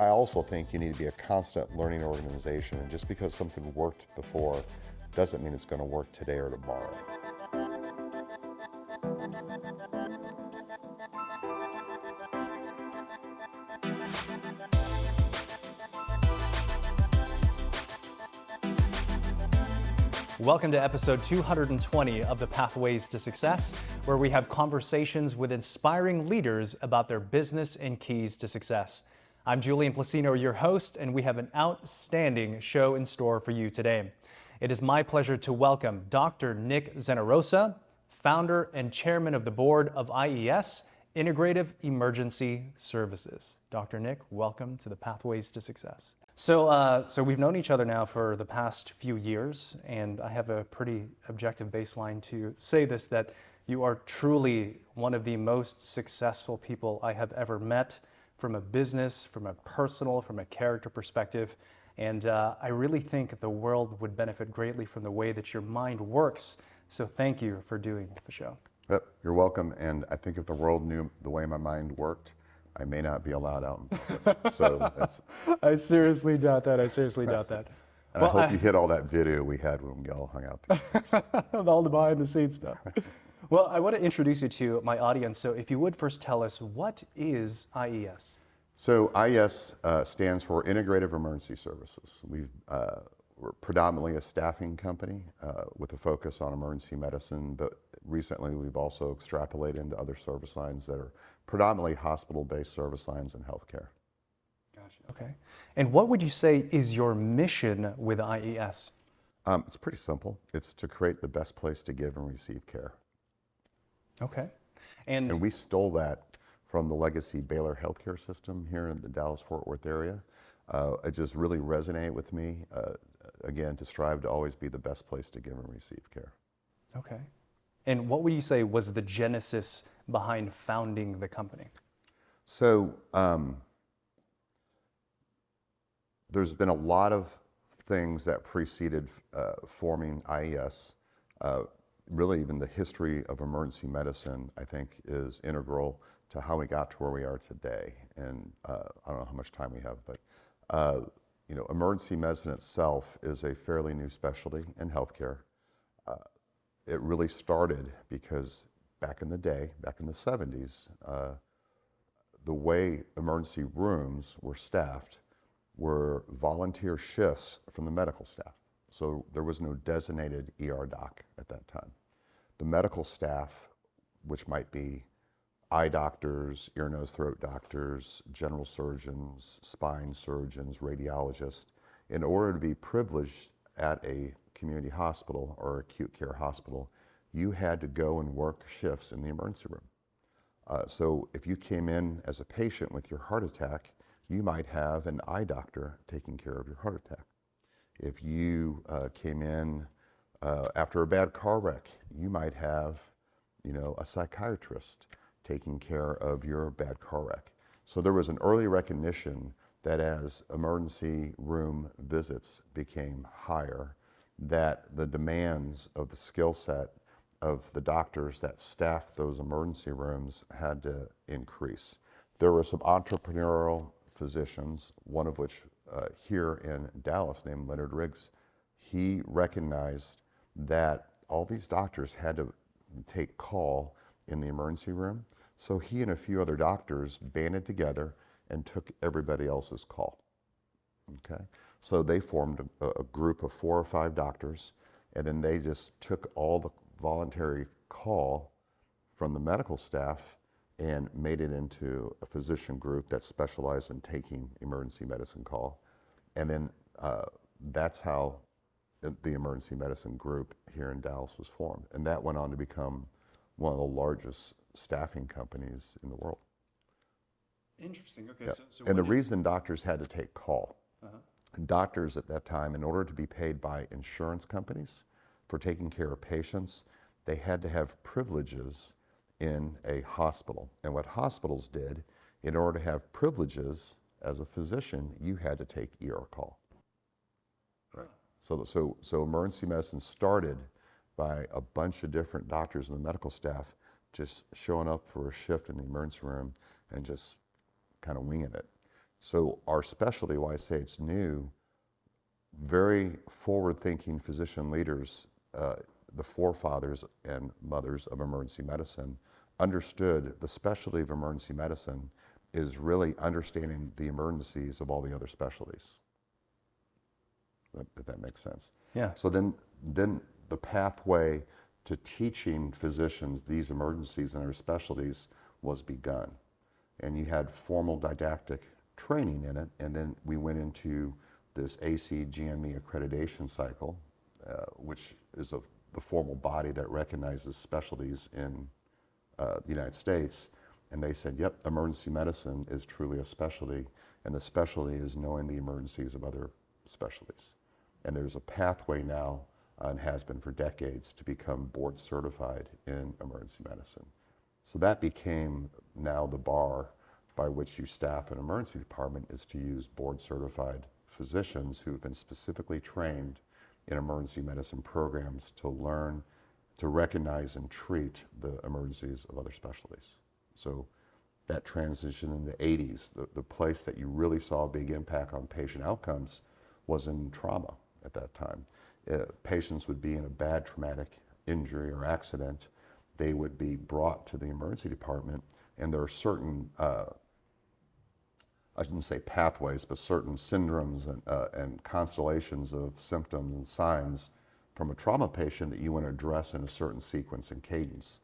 I also think you need to be a constant learning organization, and just because something worked before doesn't mean it's going to work today or tomorrow. Welcome to episode 220 of the Pathways to Success, where we have conversations with inspiring leaders about their business and keys to success. I'm Julian Placino, your host, and we have an outstanding show in store for you today. It is my pleasure to welcome Dr. Nick Zenarosa, founder and chairman of the board of IES, Integrative Emergency Services. Dr. Nick, welcome to the Pathways to Success. So we've known each other now for the past few years, and I have a pretty objective baseline to say this, that you are truly one of the most successful people I have ever met from a business, from a personal, from a character perspective. And I really think the world would benefit greatly from the way that your mind works. So thank you for doing the show. Yep, you're welcome. And I think if the world knew the way my mind worked, I may not be allowed out in public. So that's... I seriously doubt that. And well, I hope you hit all that video we had when we all hung out together. All the behind the scenes stuff. Well, I want to introduce you to my audience. So if you would first tell us, what is IES? So IES stands for Integrative Emergency Services. We're predominantly a staffing company with a focus on emergency medicine, but recently we've also extrapolated into other service lines that are predominantly hospital-based service lines in healthcare. Gotcha. Okay. And what would you say is your mission with IES? It's pretty simple. It's to create the best place to give and receive care. Okay. And we stole that from the legacy Baylor healthcare system here in the Dallas-Fort Worth area. It just really resonated with me, again, to strive to always be the best place to give and receive care. Okay. And what would you say was the genesis behind founding the company? So there's been a lot of things that preceded forming IES. Really, even the history of emergency medicine, I think, is integral to how we got to where we are today. And I don't know how much time we have, but emergency medicine itself is a fairly new specialty in healthcare. It really started because back in the day, back in the 70s, the way emergency rooms were staffed were volunteer shifts from the medical staff. So there was no designated ER doc at that time. The medical staff, which might be eye doctors, ear, nose, throat doctors, general surgeons, spine surgeons, radiologists, in order to be privileged at a community hospital or acute care hospital, you had to go and work shifts in the emergency room. So if you came in as a patient with your heart attack, you might have an eye doctor taking care of your heart attack. If you came in after a bad car wreck, you might have, a psychiatrist taking care of your bad car wreck. So there was an early recognition that as emergency room visits became higher, that the demands of the skill set of the doctors that staffed those emergency rooms had to increase. There were some entrepreneurial physicians, one of which here in Dallas named Leonard Riggs. He recognized that all these doctors had to take call in the emergency room. So he and a few other doctors banded together and took everybody else's call. Okay? So they formed a group of 4 or 5 doctors, and then they just took all the voluntary call from the medical staff and made it into a physician group that specialized in taking emergency medicine call. And then that's how the emergency medicine group here in Dallas was formed. And that went on to become one of the largest staffing companies in the world. Interesting. Okay. Yeah. So and the reason doctors had to take call, doctors at that time, in order to be paid by insurance companies for taking care of patients, they had to have privileges in a hospital. And what hospitals did, in order to have privileges as a physician, you had to take ER call. Right. So emergency medicine started by a bunch of different doctors and the medical staff just showing up for a shift in the emergency room and just kind of winging it. So our specialty, why I say it's new, very forward-thinking physician leaders, the forefathers and mothers of emergency medicine, understood the specialty of emergency medicine is really understanding the emergencies of all the other specialties. If that makes sense. Yeah. So then the pathway to teaching physicians these emergencies and other specialties was begun. And you had formal didactic training in it, and then we went into this ACGME accreditation cycle, which is the formal body that recognizes specialties in the United States. And they said, yep, emergency medicine is truly a specialty, and the specialty is knowing the emergencies of other specialties. And there's a pathway now, and has been for decades, to become board certified in emergency medicine. So that became now the bar by which you staff an emergency department, is to use board certified physicians who have been specifically trained in emergency medicine programs to learn to recognize and treat the emergencies of other specialties. So that transition in the 80s, the place that you really saw a big impact on patient outcomes was in trauma at that time. Patients would be in a bad traumatic injury or accident. They would be brought to the emergency department, and there are certain, I shouldn't say pathways, but certain syndromes and constellations of symptoms and signs from a trauma patient that you want to address in a certain sequence and cadence.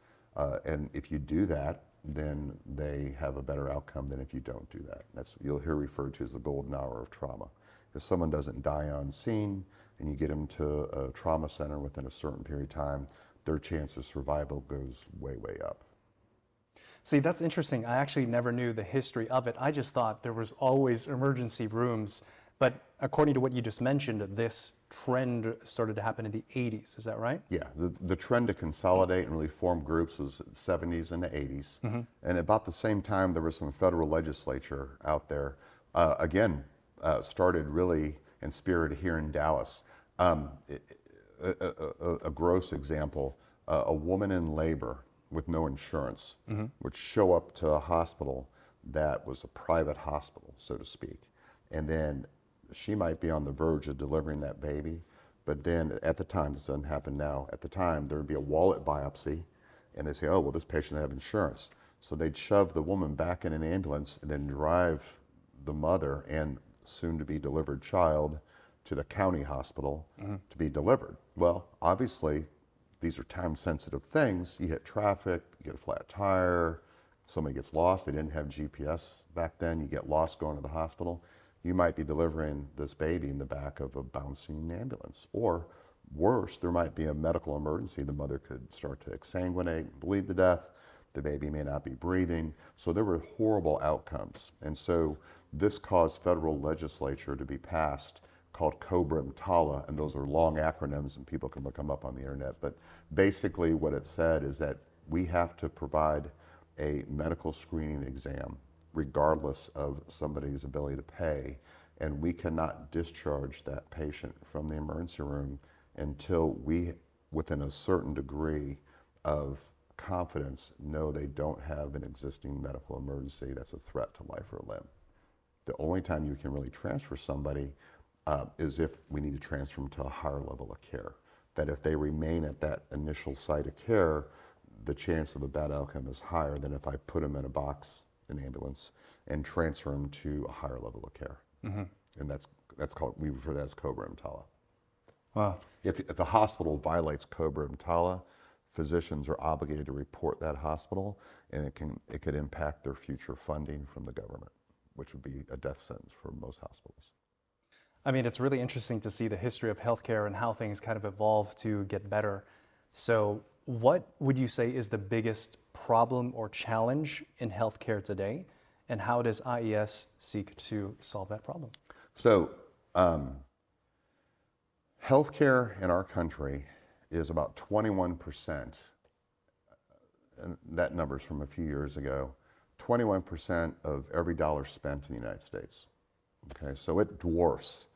And if you do that, then they have a better outcome than if you don't do that. That's you'll hear referred to as the golden hour of trauma. If someone doesn't die on scene and you get them to a trauma center within a certain period of time, their chance of survival goes way, way up. See, that's interesting. I actually never knew the history of it. I just thought there was always emergency rooms. But according to what you just mentioned, this trend started to happen in the 80s. Is that right? Yeah, the trend to consolidate and really form groups was the 70s and the 80s. Mm-hmm. And about the same time, there was some federal legislature out there, started really in spirit here in Dallas. A gross example, a woman in labor with no insurance would show up to a hospital that was a private hospital, so to speak. And then she might be on the verge of delivering that baby, but then at the time, this doesn't happen now, at the time there would be a wallet biopsy, and they'd say, oh, well, this patient doesn't have insurance. So they'd shove the woman back in an ambulance and then drive the mother and soon to be delivered child to the county hospital to be delivered. Well, obviously, these are time-sensitive things. You hit traffic, you get a flat tire, somebody gets lost, they didn't have GPS back then, you get lost going to the hospital. You might be delivering this baby in the back of a bouncing ambulance. Or worse, there might be a medical emergency. The mother could start to exsanguinate, bleed to death. The baby may not be breathing. So there were horrible outcomes. And so this caused federal legislature to be passed called COBRA and TALA, and those are long acronyms, and people can look them up on the internet. But basically what it said is that we have to provide a medical screening exam regardless of somebody's ability to pay, and we cannot discharge that patient from the emergency room until we, within a certain degree of confidence, know they don't have an existing medical emergency that's a threat to life or limb. The only time you can really transfer somebody is if we need to transfer them to a higher level of care. That if they remain at that initial site of care, the chance of a bad outcome is higher than if I put them in a box, an ambulance, and transfer them to a higher level of care. Mm-hmm. And that's called, we refer to that as COBRA and TALA. Wow. If a hospital violates COBRA and TALA, physicians are obligated to report that hospital, and it could impact their future funding from the government, which would be a death sentence for most hospitals. I mean, it's really interesting to see the history of healthcare and how things kind of evolve to get better. So what would you say is the biggest problem or challenge in healthcare today, and how does IES seek to solve that problem? So healthcare in our country is about 21%, and that number's from a few years ago, 21% of every dollar spent in the United States. Okay, so it dwarfs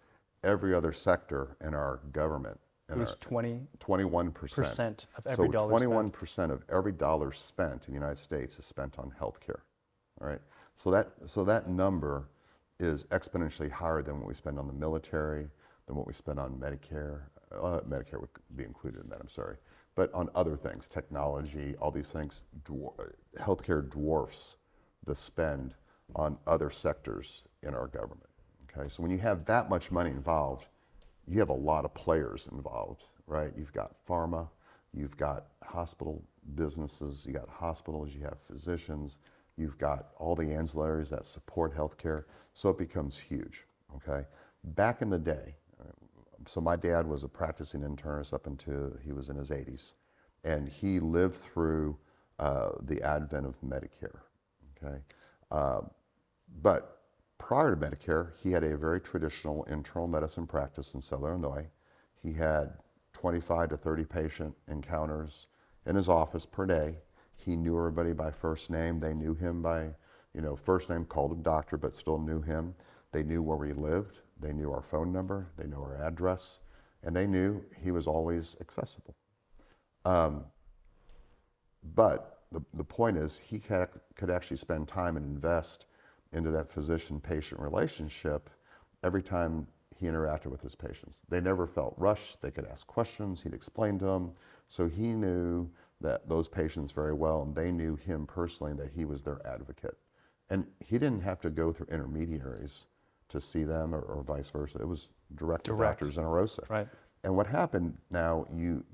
every other sector in our government. It was 21% of every dollar spent. 21% of every dollar spent in the United States is spent on healthcare. All right, so that number is exponentially higher than what we spend on the military, than what we spend on Medicare. Medicare would be included in that, I'm sorry. But on other things, technology, all these things, healthcare dwarfs the spend on other sectors in our government. Okay, so when you have that much money involved, you have a lot of players involved, right? You've got pharma, you've got hospital businesses, you got hospitals, you have physicians, you've got all the ancillaries that support healthcare, so it becomes huge, okay? Back in the day, so my dad was a practicing internist up until he was in his 80s, and he lived through the advent of Medicare, okay? But prior to Medicare, he had a very traditional internal medicine practice in Southern Illinois. He had 25 to 30 patient encounters in his office per day. He knew everybody by first name. They knew him by, first name, called him doctor, but still knew him. They knew where he lived. They knew our phone number. They knew our address. And they knew he was always accessible. But the point is, he could actually spend time and invest into that physician-patient relationship every time he interacted with his patients. They never felt rushed. They could ask questions. He'd explain to them. So he knew that those patients very well, and they knew him personally, that he was their advocate. And he didn't have to go through intermediaries to see them or vice versa. It was direct to Dr. Zenarosa. Right. And what happened now, you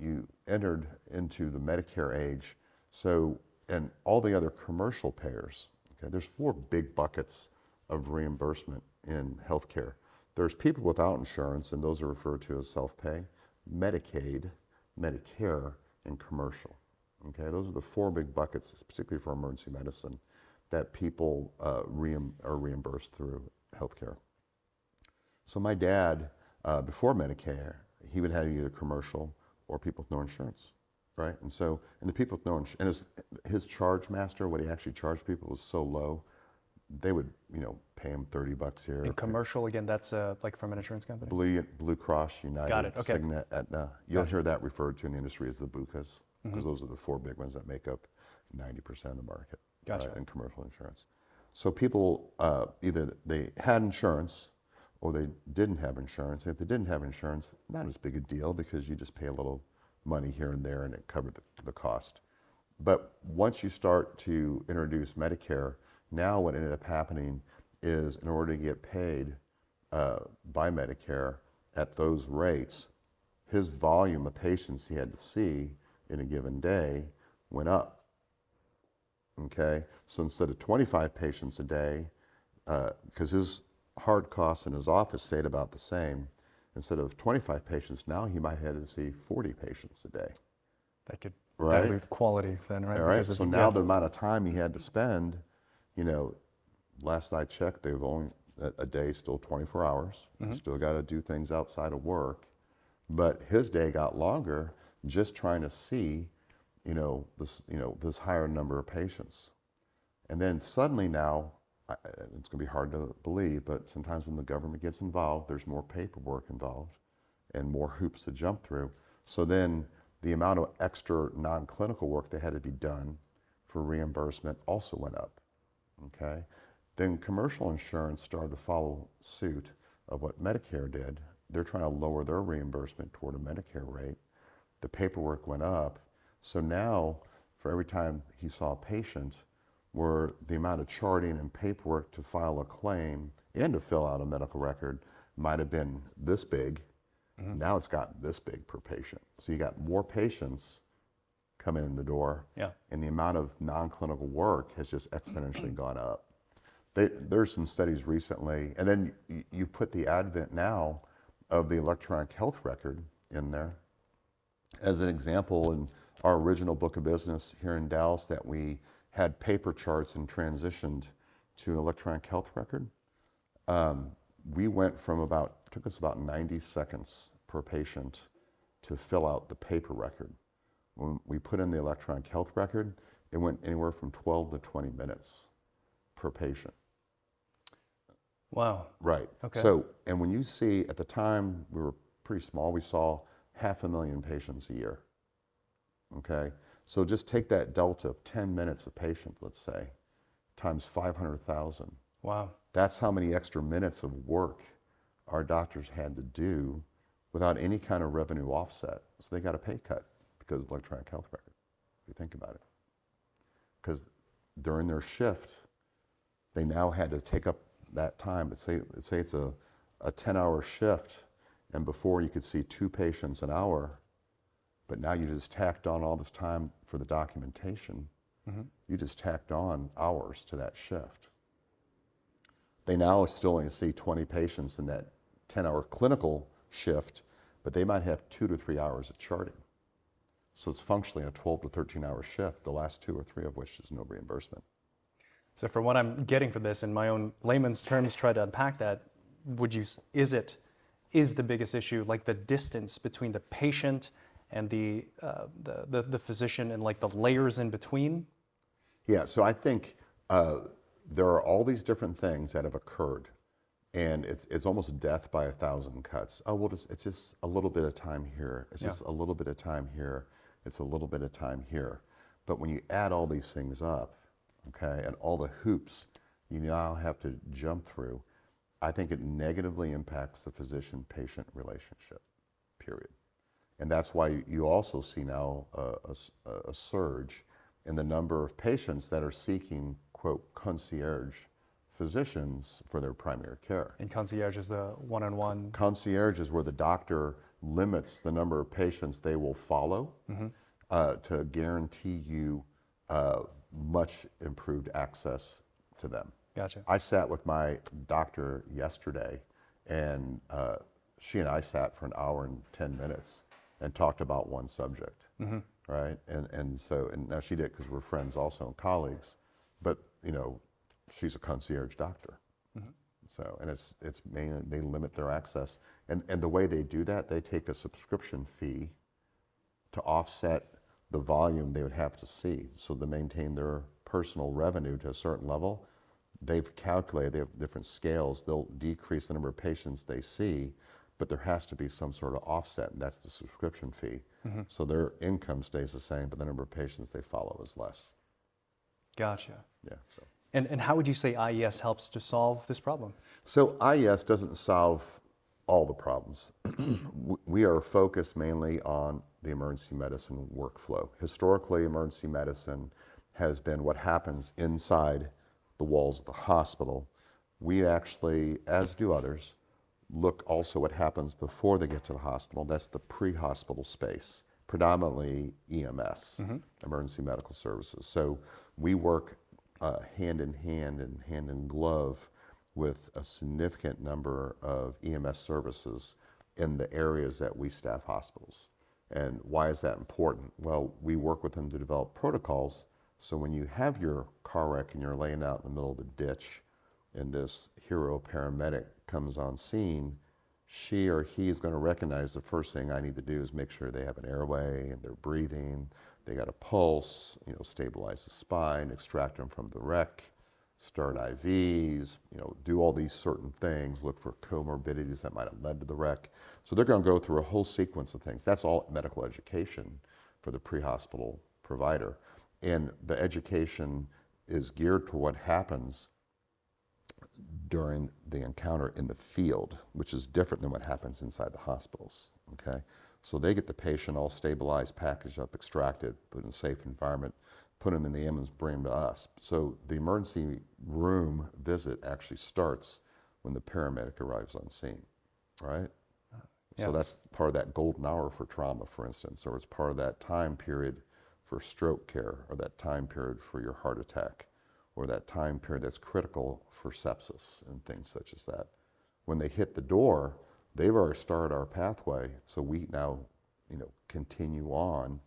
entered into the Medicare age, so, and all the other commercial payers, okay, there's 4 big buckets of reimbursement in healthcare. There's people without insurance, and those are referred to as self-pay, Medicaid, Medicare, and commercial. Okay, those are the 4 big buckets, particularly for emergency medicine, that people are reimbursed through healthcare. So my dad, before Medicare, he would have either commercial or people with no insurance, right? And so, and the people with no insurance, and his charge master, what he actually charged people was so low, they would, pay him $30 here. In commercial, again, that's like from an insurance company? Blue Cross, United, Got it, okay. Cigna, Aetna. You'll hear that referred to in the industry as the BUCAs, because those are the 4 big ones that make up 90% of the market. Gotcha. In commercial insurance. So people, either they had insurance or they didn't have insurance. And if they didn't have insurance, not as big a deal, because you just pay a little money here and there and it covered the cost. But once you start to introduce Medicare, now what ended up happening is, in order to get paid by Medicare at those rates, his volume of patients he had to see in a given day went up. Okay, so instead of 25 patients a day, because his hard costs in his office stayed about the same, instead of 25 patients, now he might have to see 40 patients a day. That could right? dilute quality then, right? All right, so now the amount of time he had to spend, last I checked, they've only, a day still 24 hours. You still got to do things outside of work. But his day got longer just trying to see, this higher number of patients. And then suddenly now, it's going to be hard to believe, but sometimes when the government gets involved, there's more paperwork involved and more hoops to jump through. So then the amount of extra non-clinical work that had to be done for reimbursement also went up, okay? Then commercial insurance started to follow suit of what Medicare did. They're trying to lower their reimbursement toward a Medicare rate. The paperwork went up. So now, for every time he saw a patient, where the amount of charting and paperwork to file a claim and to fill out a medical record might have been this big, now it's got this big per patient. So you got more patients coming in the door, and the amount of non-clinical work has just exponentially gone up. There's some studies recently, and then you put the advent now of the electronic health record in there. As an example, in our original book of business here in Dallas, that we had paper charts and transitioned to an electronic health record, we went from took us about 90 seconds per patient to fill out the paper record. When we put in the electronic health record, it went anywhere from 12 to 20 minutes per patient. Wow. Right. Okay. So, and when you see, at the time, we were pretty small, we saw 500,000 patients a year. Okay? So just take that delta of 10 minutes a patient, let's say, times 500,000. Wow. That's how many extra minutes of work our doctors had to do without any kind of revenue offset. So they got a pay cut because of electronic health record, if you think about it. Because during their shift, they now had to take up that time. Let's say it's a 10-hour shift, and before you could see 2 patients an hour, but now you just tacked on all this time for the documentation. You just tacked on hours to that shift. They now still only see 20 patients in that 10-hour clinical shift, but they might have 2 to 3 hours of charting. So it's functionally a 12 to 13-hour shift, the last 2 or 3 of which is no reimbursement. So from what I'm getting from this, in my own layman's terms, try to unpack that, is the biggest issue like the distance between the patient and the physician and like the layers in between? Yeah, so I think there are all these different things that have occurred, and it's almost death by 1,000 cuts. Oh, well, it's just a little bit of time here. It's just a little bit of time here. It's a little bit of time here. But when you add all these things up, okay, and all the hoops you now have to jump through, I think it negatively impacts the physician-patient relationship, period. And that's why you also see now a surge in the number of patients that are seeking, quote, concierge physicians for their primary care. And concierge is the one-on-one? Concierge is where the doctor limits the number of patients they will follow to guarantee you much improved access to them. Gotcha. I sat with my doctor yesterday, and she and I sat for an hour and 10 minutes and talked about one subject, right? And now she did because we're friends also and colleagues, but she's a concierge doctor. So, and it's mainly, they limit their access. And the way they do that, they take a subscription fee to offset the volume they would have to see. So to maintain their personal revenue to a certain level, they've calculated, they have different scales, they'll decrease the number of patients they see, but there has to be some sort of offset, and that's the subscription fee. So their income stays the same, but the number of patients they follow is less. Gotcha. Yeah. So. And how would you say IES helps to solve this problem? So IES doesn't solve all the problems. We are focused mainly on the emergency medicine workflow. Historically, emergency medicine has been what happens inside the walls of the hospital. We actually, as do others, look also what happens before they get to the hospital. That's the pre-hospital space, predominantly EMS, emergency medical services. So we work hand in hand and hand in glove with a significant number of EMS services in the areas that we staff hospitals. And why is that important? Well, we work with them to develop protocols, so when you have your car wreck and you're laying out in the middle of the ditch and this hero paramedic comes on scene, she or he is going to recognize the first thing I need to do is make sure they have an airway and they're breathing, they got a pulse, stabilize the spine, extract them from the wreck, start IVs, do all these certain things, look for comorbidities that might have led to the wreck. So they're going to go through a whole sequence of things. That's all medical education for the pre-hospital provider. And the education is geared to what happens during the encounter in the field, which is different than what happens inside the hospitals, okay? So they get the patient all stabilized, packaged up, extracted, put in a safe environment, put them in the ambulance, bring them to us. So the emergency room visit actually starts when the paramedic arrives on scene, right? So that's part of that golden hour for trauma, for instance, or it's part of that time period for stroke care, or that time period for your heart attack, or that time period that's critical for sepsis and things such as that. When they hit the door, they've already started our pathway, so we now, continue on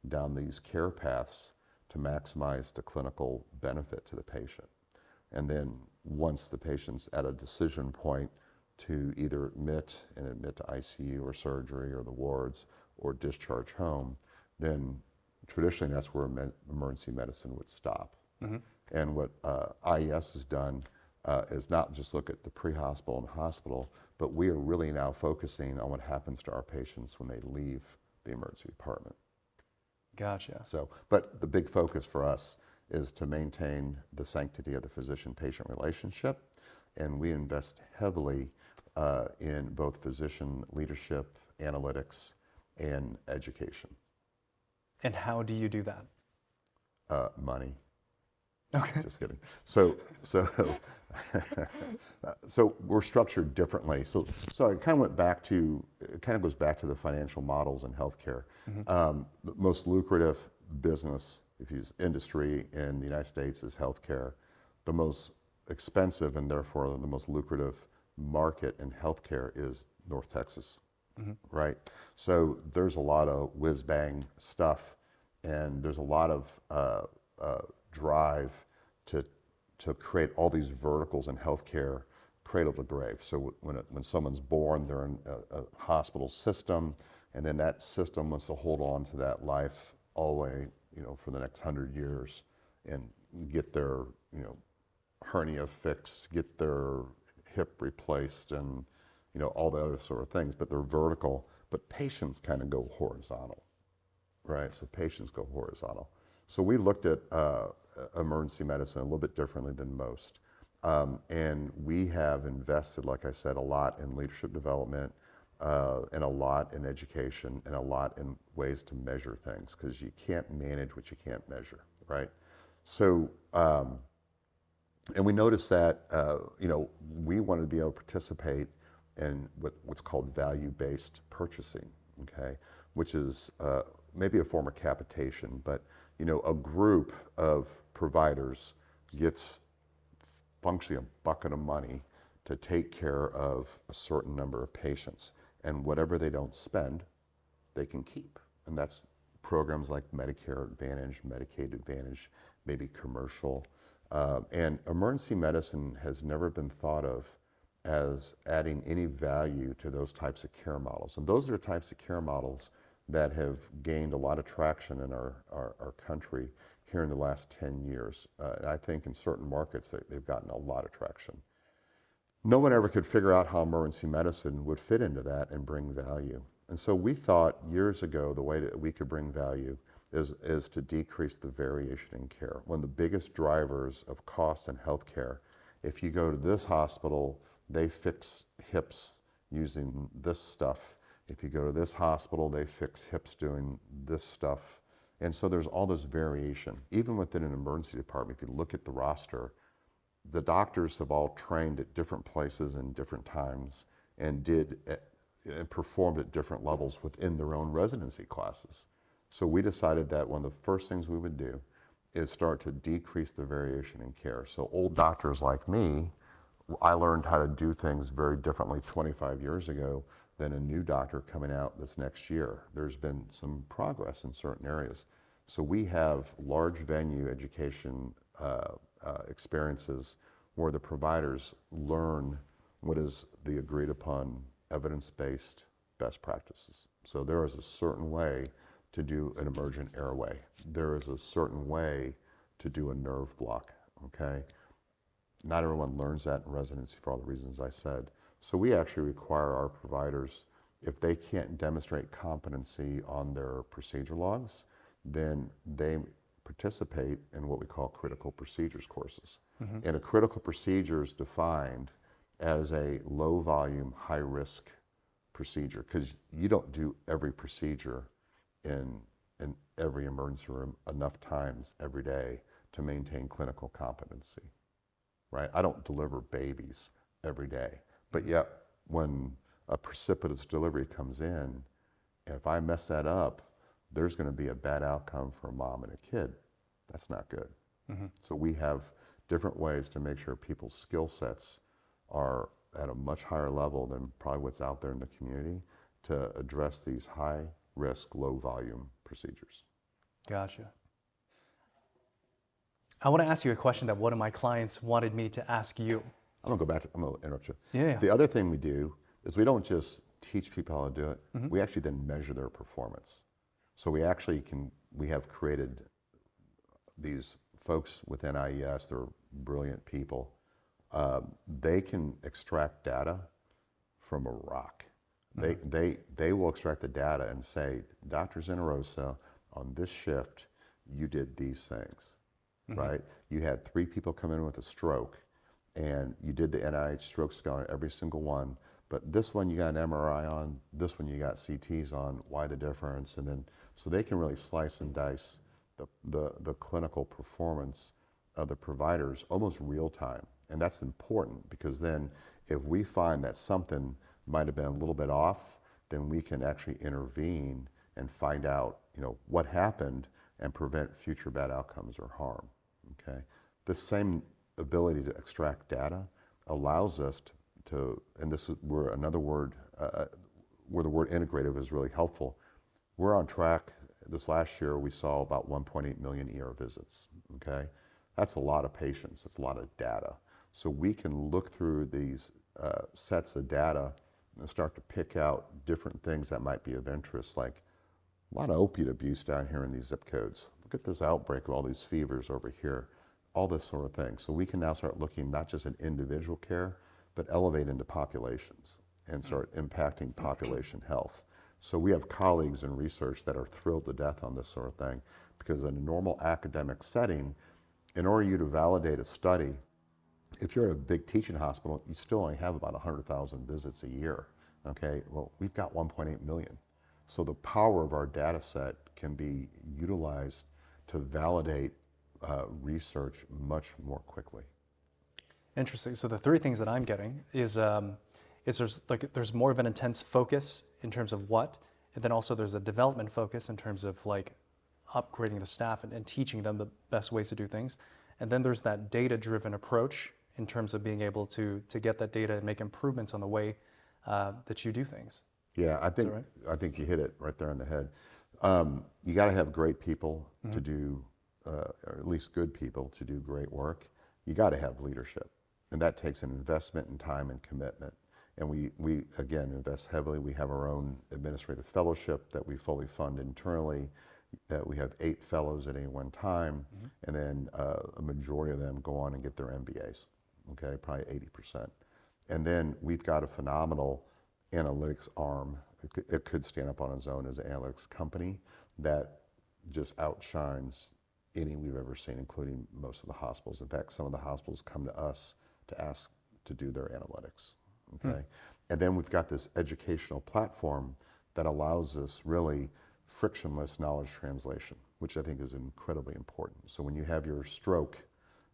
down these care paths to maximize the clinical benefit to the patient. And then once the patient's at a decision point to either admit to ICU or surgery or the wards or discharge home, then traditionally that's where emergency medicine would stop. And what IES has done is not just look at the pre-hospital and hospital, but we are really now focusing on what happens to our patients when they leave the emergency department. Gotcha. So, but the big focus for us is to maintain the sanctity of the physician-patient relationship, and we invest heavily in both physician leadership, analytics, and education. And how do you do that? Money. Okay. Just kidding. So we're structured differently. So it kind of goes back to the financial models in healthcare. The most lucrative business, industry in the United States is healthcare. The most expensive and therefore the most lucrative market in healthcare is North Texas, right? So there's a lot of whiz-bang stuff, and there's a lot of drive to create all these verticals in healthcare, cradle to grave. So when someone's born, they're in a hospital system, and then that system wants to hold on to that life all the way, for the next 100 years, and get their, hernia fixed, get their hip replaced, and all the other sort of things. But they're vertical. But patients kind of go horizontal, right? So patients go horizontal. So we looked at emergency medicine a little bit differently than most. And we have invested, like I said, a lot in leadership development, and a lot in education, and a lot in ways to measure things, because you can't manage what you can't measure, right? So, and we noticed that, we wanted to be able to participate in what's called value-based purchasing, okay? Which is maybe a form of capitation, but a group of providers gets functionally a bucket of money to take care of a certain number of patients, and whatever they don't spend, they can keep. And that's programs like Medicare Advantage, Medicaid Advantage, maybe commercial. And emergency medicine has never been thought of as adding any value to those types of care models. And those are the types of care models that have gained a lot of traction in our country here in the last 10 years. And I think in certain markets they've gotten a lot of traction. No one ever could figure out how emergency medicine would fit into that and bring value. And so we thought years ago the way that we could bring value is to decrease the variation in care. One of the biggest drivers of cost in healthcare, if you go to this hospital, they fix hips using this stuff. If you go to this hospital, they fix hips doing this stuff. And so there's all this variation. Even within an emergency department, if you look at the roster, the doctors have all trained at different places and different times, and performed at different levels within their own residency classes. So we decided that one of the first things we would do is start to decrease the variation in care. So old doctors like me, I learned how to do things very differently 25 years ago than a new doctor coming out this next year. There's been some progress in certain areas. So we have large venue education experiences where the providers learn what is the agreed upon evidence-based best practices. So there is a certain way to do an emergent airway. There is a certain way to do a nerve block, okay? Not everyone learns that in residency for all the reasons I said. So we actually require our providers, if they can't demonstrate competency on their procedure logs, then they participate in what we call critical procedures courses. And a critical procedure is defined as a low volume, high risk procedure, because you don't do every procedure in every emergency room enough times every day to maintain clinical competency, right? I don't deliver babies every day, but yet when a precipitous delivery comes in, if I mess that up, there's going to be a bad outcome for a mom and a kid. That's not good. So we have different ways to make sure people's skill sets are at a much higher level than probably what's out there in the community to address these high risk, low volume procedures. Gotcha. I want to ask you a question that one of my clients wanted me to ask you. I'm going to interrupt you. Yeah. The other thing we do is we don't just teach people how to do it, we actually then measure their performance. So we have created these folks within IES, they're brilliant people. They can extract data from a rock. They will extract the data and say, Dr. Zenarosa, on this shift, you did these things. right? You had 3 people come in with a stroke, and you did the NIH stroke scan on every single one, but this one you got an MRI on, this one you got CTs on, why the difference? And then, so they can really slice and dice the clinical performance of the providers almost real time. And that's important, because then if we find that something might have been a little bit off, then we can actually intervene and find out, what happened and prevent future bad outcomes or harm, okay? The same ability to extract data allows us to and this is where another word, where the word integrative is really helpful. We're on track. This last year, we saw about 1.8 million ER visits, okay? That's a lot of patients, it's a lot of data. So we can look through these sets of data and start to pick out different things that might be of interest, like a lot of opiate abuse down here in these zip codes. Look at this outbreak of all these fevers over here, all this sort of thing. So we can now start looking not just at individual care, but elevate into populations and start impacting population health. So we have colleagues in research that are thrilled to death on this sort of thing, because in a normal academic setting, in order you to validate a study, if you're at a big teaching hospital, you still only have about 100,000 visits a year, okay? Well, we've got 1.8 million. So the power of our data set can be utilized to validate research much more quickly. Interesting. So the 3 things that I'm getting is there's more of an intense focus in terms of what, and then also there's a development focus in terms of upgrading the staff and teaching them the best ways to do things. And then there's that data-driven approach in terms of being able to get that data and make improvements on the way that you do things. Yeah, I think you hit it right there on the head. You got to have great people to do, or at least good people to do great work. You got to have leadership, and that takes an investment in time and commitment. And we again invest heavily. We have our own administrative fellowship that we fully fund internally. We have 8 fellows at any one time, and then a majority of them go on and get their MBAs, okay, probably 80%. And then we've got a phenomenal analytics arm. It could stand up on its own as an analytics company that just outshines any we've ever seen, including most of the hospitals. In fact, some of the hospitals come to us to ask to do their analytics, okay? And then we've got this educational platform that allows us really frictionless knowledge translation, which I think is incredibly important. So when you have your stroke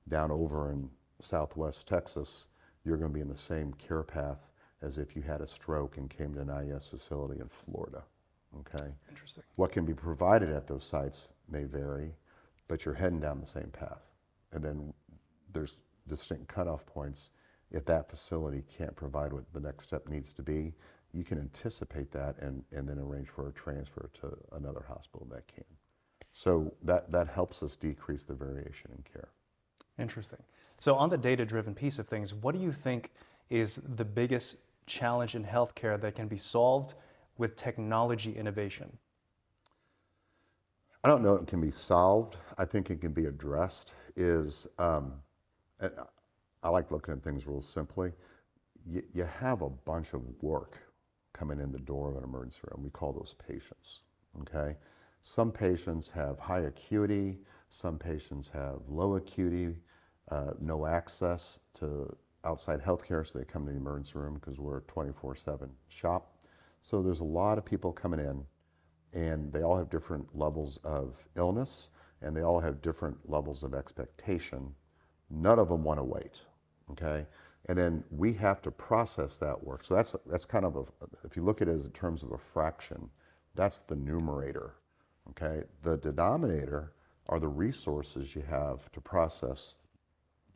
down over in Southwest Texas, you're going to be in the same care path as if you had a stroke and came to an IS facility in Florida, okay? Interesting. What can be provided at those sites may vary, but you're heading down the same path. And then there's distinct cutoff points. If that facility can't provide what the next step needs to be, you can anticipate that and then arrange for a transfer to another hospital that can. So that helps us decrease the variation in care. Interesting. So on the data-driven piece of things, what do you think is the biggest challenge in healthcare that can be solved with technology innovation? I don't know if it can be solved. I think it can be addressed. I like looking at things real simply. You have a bunch of work coming in the door of an emergency room. We call those patients, okay? Some patients have high acuity, some patients have low acuity, no access to outside healthcare, so they come to the emergency room because we're a 24/7 shop. So there's a lot of people coming in, and they all have different levels of illness, and they all have different levels of expectation. None of them want to wait, okay? And then we have to process that work. So that's kind of if you look at it as in terms of a fraction, that's the numerator, okay? The denominator are the resources you have to process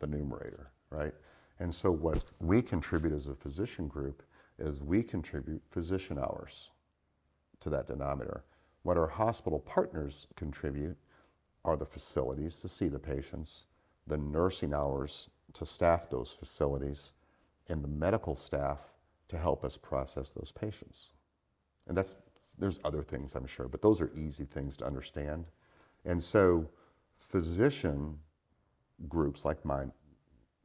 the numerator, right? And so what we contribute as a physician group is we contribute physician hours to that denominator. What our hospital partners contribute are the facilities to see the patients, the nursing hours to staff those facilities, and the medical staff to help us process those patients. And there's other things, I'm sure, but those are easy things to understand. And so physician groups like mine,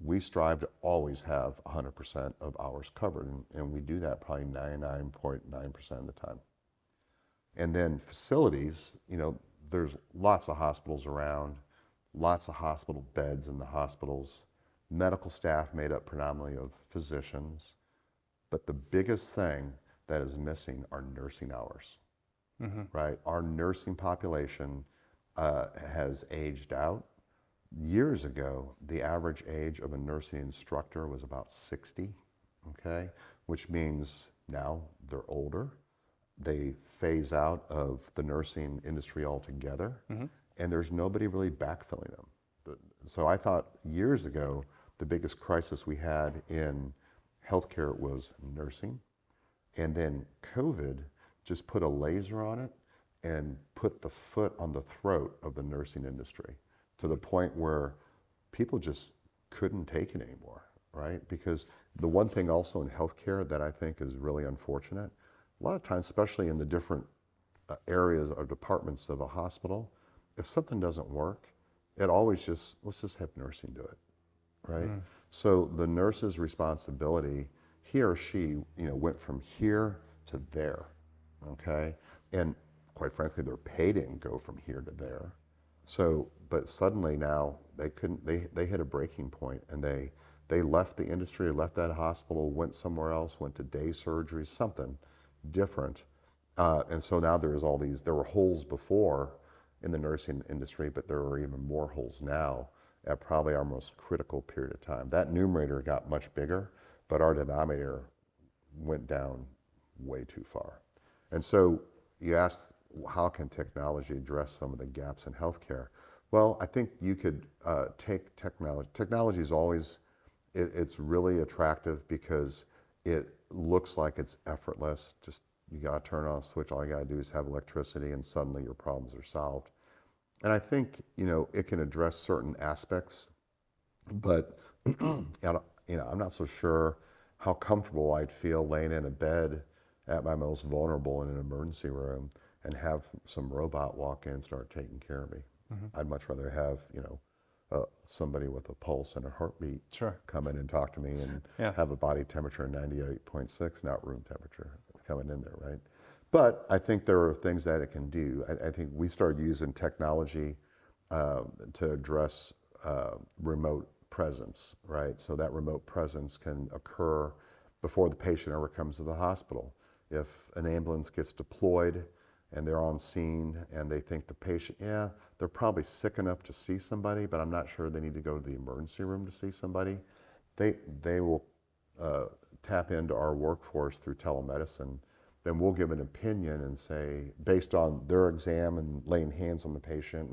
we strive to always have 100% of hours covered, and we do that probably 99.9% of the time. And then facilities, there's lots of hospitals around. lots of hospital beds in the hospitals, medical staff made up predominantly of physicians. But the biggest thing that is missing are nursing hours, right? Our nursing population has aged out. Years ago, the average age of a nursing instructor was about 60, okay? Which means now they're older. They phase out of the nursing industry altogether, and there's nobody really backfilling them. So I thought years ago, the biggest crisis we had in healthcare was nursing, and then COVID just put a laser on it and put the foot on the throat of the nursing industry to the point where people just couldn't take it anymore, right? Because the one thing also in healthcare that I think is really unfortunate, a lot of times, especially in the different areas or departments of a hospital, if something doesn't work, it always just, let's just have nursing do it, right? So the nurse's responsibility, he or she, went from here to there, okay? And quite frankly, their pay didn't go from here to there. So, but suddenly now they hit a breaking point, and they left the industry, left that hospital, went somewhere else, went to day surgery, something different. And so now there were holes before in the nursing industry, but there are even more holes now at probably our most critical period of time. That numerator got much bigger, but our denominator went down way too far. And so you asked, how can technology address some of the gaps in healthcare? Well, I think you could take technology. Technology is always, it's really attractive because it looks like it's effortless. Just, you gotta turn on a switch, all you gotta do is have electricity and suddenly your problems are solved. And I think, it can address certain aspects, but I'm not so sure how comfortable I'd feel laying in a bed at my most vulnerable in an emergency room and have some robot walk in and start taking care of me. I'd much rather have, somebody with a pulse and a heartbeat come in and talk to me and have a body temperature of 98.6, not room temperature, coming in there, right? But I think there are things that it can do. I think we started using technology to address remote presence, right? So that remote presence can occur before the patient ever comes to the hospital. If an ambulance gets deployed and they're on scene and they think the patient, they're probably sick enough to see somebody, but I'm not sure they need to go to the emergency room to see somebody, they will tap into our workforce through telemedicine. Then we'll give an opinion and say, based on their exam and laying hands on the patient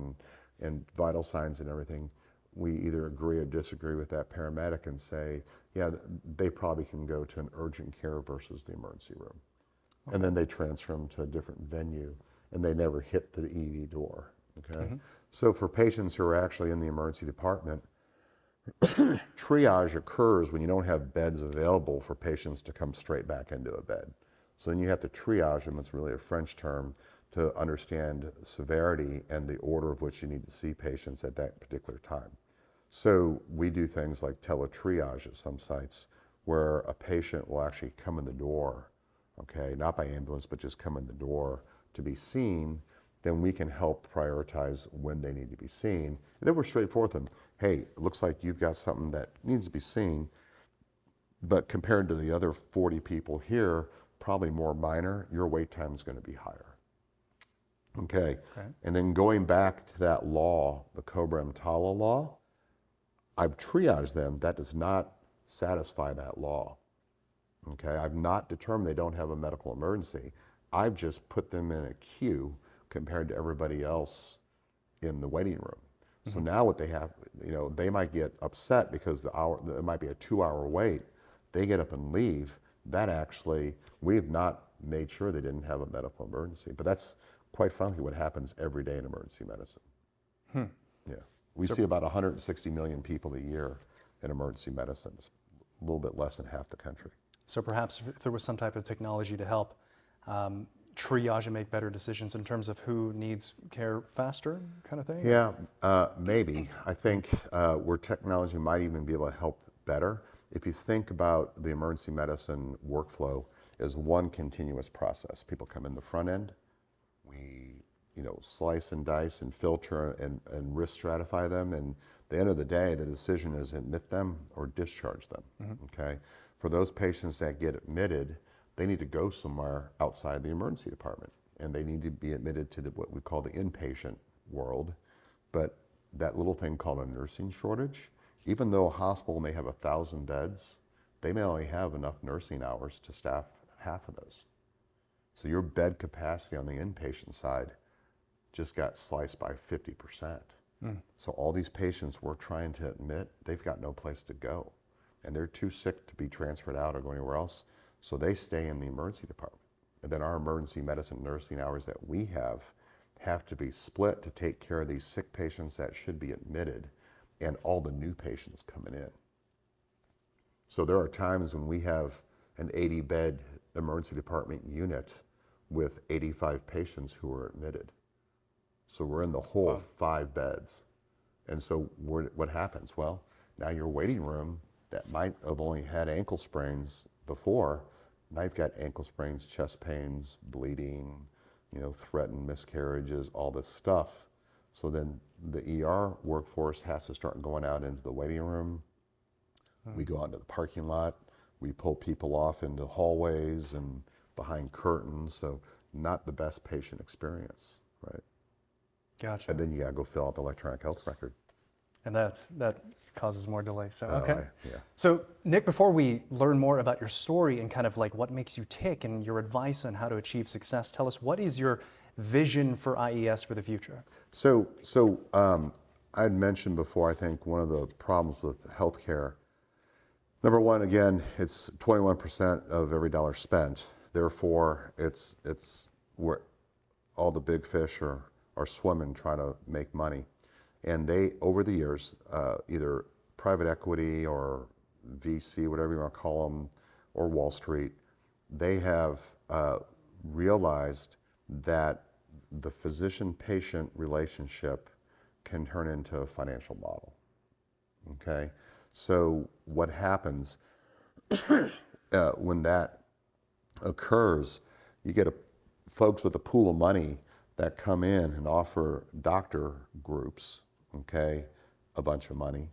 and vital signs and everything, we either agree or disagree with that paramedic and say, they probably can go to an urgent care versus the emergency room. Okay. And then they transfer them to a different venue, and they never hit the ED door, okay? So for patients who are actually in the emergency department, triage occurs when you don't have beds available for patients to come straight back into a bed. So then you have to triage them, it's really a French term, to understand severity and the order of which you need to see patients at that particular time. So we do things like teletriage at some sites where a patient will actually come in the door, okay, not by ambulance, but just come in the door to be seen. Then we can help prioritize when they need to be seen. And then we're straightforward with them. Hey, it looks like you've got something that needs to be seen, but compared to the other 40 people here, probably more minor, your wait time is going to be higher. Okay. And then going back to that law, the Cobra-Emtala law, I've triaged them. That does not satisfy that law. Okay. I've not determined they don't have a medical emergency. I've just put them in a queue compared to everybody else in the waiting room. So now what they have, they might get upset because it might be a 2-hour wait. They get up and leave. That actually, we've not made sure they didn't have a medical emergency. But that's quite frankly what happens every day in emergency medicine. Yeah. We see about 160 million people a year in emergency medicine. It's a little bit less than half the country. So perhaps if there was some type of technology to help triage and make better decisions in terms of who needs care faster, kind of thing? Yeah, maybe. I think where technology might even be able to help better. If you think about the emergency medicine workflow as one continuous process, people come in the front end, we slice and dice and filter and risk stratify them. And at the end of the day, the decision is admit them or discharge them. Okay. For those patients that get admitted, they need to go somewhere outside the emergency department, and they need to be admitted to what we call the inpatient world. But that little thing called a nursing shortage, even though a hospital may have 1,000 beds, they may only have enough nursing hours to staff half of those. So your bed capacity on the inpatient side just got sliced by 50%. So all these patients we're trying to admit, they've got no place to go. And they're too sick to be transferred out or go anywhere else. So they stay in the emergency department. And then our emergency medicine nursing hours that we have to be split to take care of these sick patients that should be admitted and all the new patients coming in. So there are times when we have an 80-bed emergency department unit with 85 patients who are admitted. So we're in the hole of 5 beds. And so what happens? Well, now your waiting room that might have only had ankle sprains before, now you've got ankle sprains, chest pains, bleeding, threatened miscarriages, all this stuff. So then the ER workforce has to start going out into the waiting room. We go out into the parking lot. We pull people off into hallways and behind curtains. So not the best patient experience, right? Gotcha. And then you gotta go fill out the electronic health record. And that causes more delay. So, okay. Yeah. So, Nick, before we learn more about your story and kind of like what makes you tick and your advice on how to achieve success, tell us, what is your vision for IES for the future? So I had mentioned before, I think one of the problems with healthcare, number one, again, it's 21% of every dollar spent. Therefore, it's where all the big fish are swimming trying to make money. And they, over the years, either private equity or VC, whatever you want to call them, or Wall Street, they have realized that the physician-patient relationship can turn into a financial model, okay? So what happens when that occurs, you get folks with a pool of money that come in and offer doctor groups, okay, a bunch of money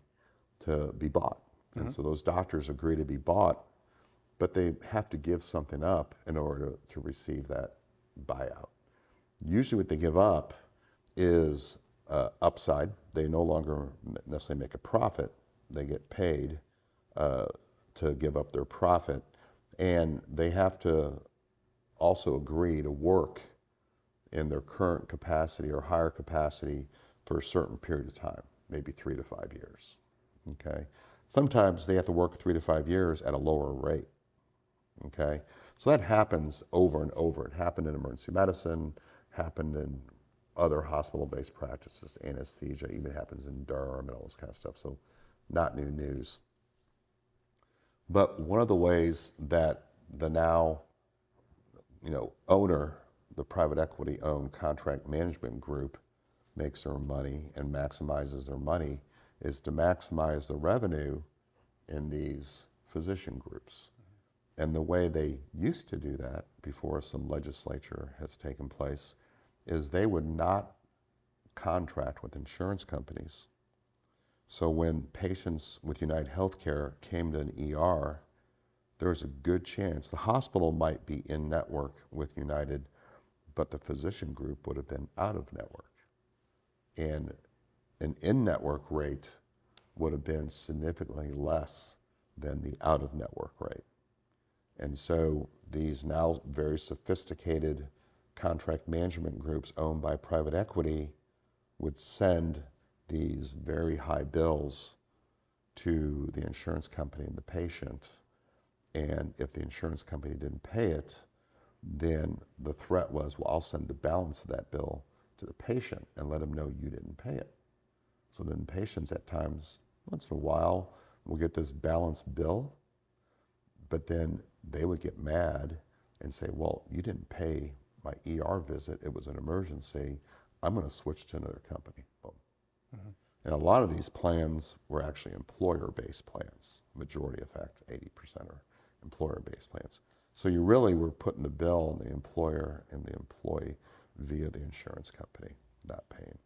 to be bought. And so those doctors agree to be bought, but they have to give something up in order to receive that buyout. Usually what they give up is upside. They no longer necessarily make a profit. They get paid to give up their profit, and they have to also agree to work in their current capacity or higher capacity for a certain period of time, maybe 3 to 5 years, okay? Sometimes they have to work 3 to 5 years at a lower rate, okay? So that happens over and over. It happened in emergency medicine, happened in other hospital-based practices, anesthesia, even happens in derm and all this kind of stuff, so not new news. But one of the ways that the now, owner, the private equity-owned contract management group makes their money and maximizes their money is to maximize the revenue in these physician groups. And the way they used to do that before some legislature has taken place is they would not contract with insurance companies. So when patients with United Healthcare came to an ER, there was a good chance the hospital might be in network with United, but the physician group would have been out of network. And an in-network rate would have been significantly less than the out-of-network rate. And so these now very sophisticated contract management groups owned by private equity would send these very high bills to the insurance company and the patient. And if the insurance company didn't pay it, then the threat was, well, I'll send the balance of that bill to the patient and let them know you didn't pay it. So then patients at times, once in a while, will get this balanced bill, but then they would get mad and say, well, you didn't pay my ER visit, it was an emergency, I'm gonna switch to another company. Boom. And a lot of these plans were actually employer-based plans. Majority, in fact, 80% are employer-based plans. So you really were putting the bill on the employer and the employee. via the insurance company not paying.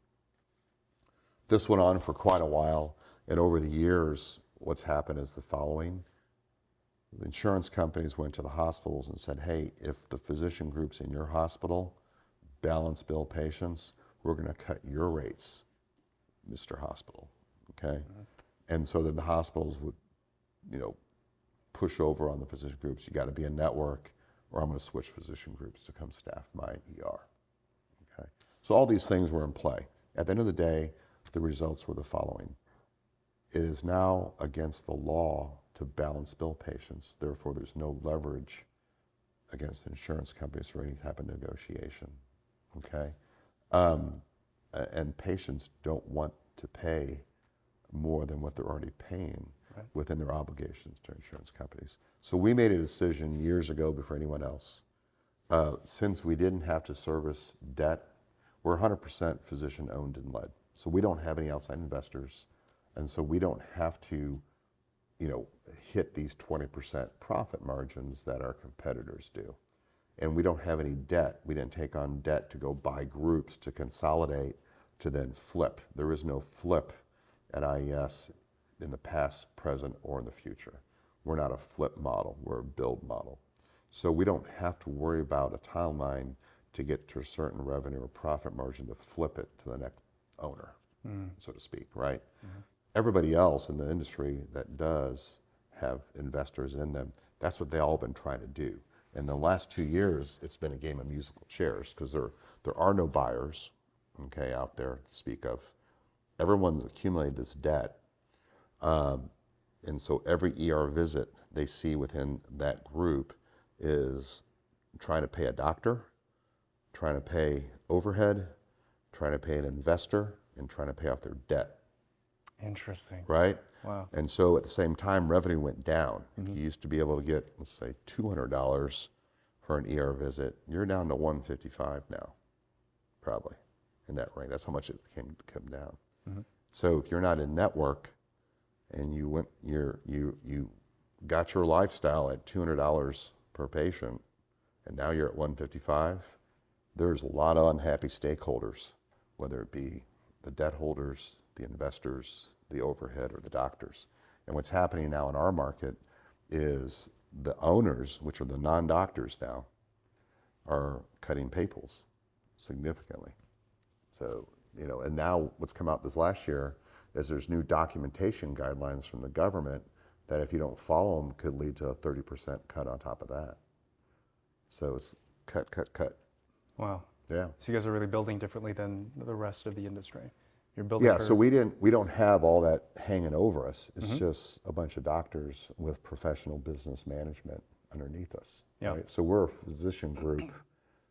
This went on for quite a while, and over the years, what's happened is the following. The insurance companies went to the hospitals and said, hey, if the physician groups in your hospital balance bill patients, we're going to cut your rates, Mr. Hospital, okay? And so then the hospitals would, push over on the physician groups. You got to be a network, or I'm going to switch physician groups to come staff my ER, okay? So all these things were in play. At the end of the day, the results were the following. It is now against the law to balance bill patients. Therefore, there's no leverage against insurance companies for any type of negotiation, okay? And patients don't want to pay more than what they're already paying within their obligations to insurance companies. So we made a decision years ago before anyone else. Since we didn't have to service debt, we're 100% physician owned and led. So we don't have any outside investors. And so we don't have to, hit these 20% profit margins that our competitors do. And we don't have any debt. We didn't take on debt to go buy groups to consolidate to then flip. There is no flip at IES in the past, present, or in the future. We're not a flip model, we're a build model. So we don't have to worry about a timeline to get to a certain revenue or profit margin to flip it to the next owner, so to speak, right? Everybody else in the industry that does have investors in them, that's what they all been trying to do. In the last 2 years, it's been a game of musical chairs because there are no buyers, okay, out there to speak of. Everyone's accumulated this debt. And so every ER visit they see within that group is trying to pay a doctor, trying to pay overhead, trying to pay an investor, and trying to pay off their debt. Interesting. Right? Wow. And so at the same time, revenue went down. You used to be able to get, let's say, $200 for an ER visit. You're down to $155 now, probably, in that range. That's how much it came down. So if you're not in network and you got your lifestyle at $200 per patient, and now you're at $155, there's a lot of unhappy stakeholders, whether it be the debt holders, the investors, the overhead, or the doctors. And what's happening now in our market is the owners, which are the non-doctors now, are cutting pay pools significantly. So, and now what's come out this last year is there's new documentation guidelines from the government that if you don't follow them could lead to a 30% cut on top of that. So it's cut. Wow. Yeah. So you guys are really building differently than the rest of the industry. You're building. Yeah. So we don't have all that hanging over us. It's just a bunch of doctors with professional business management underneath us. Yeah. Right? So we're a physician group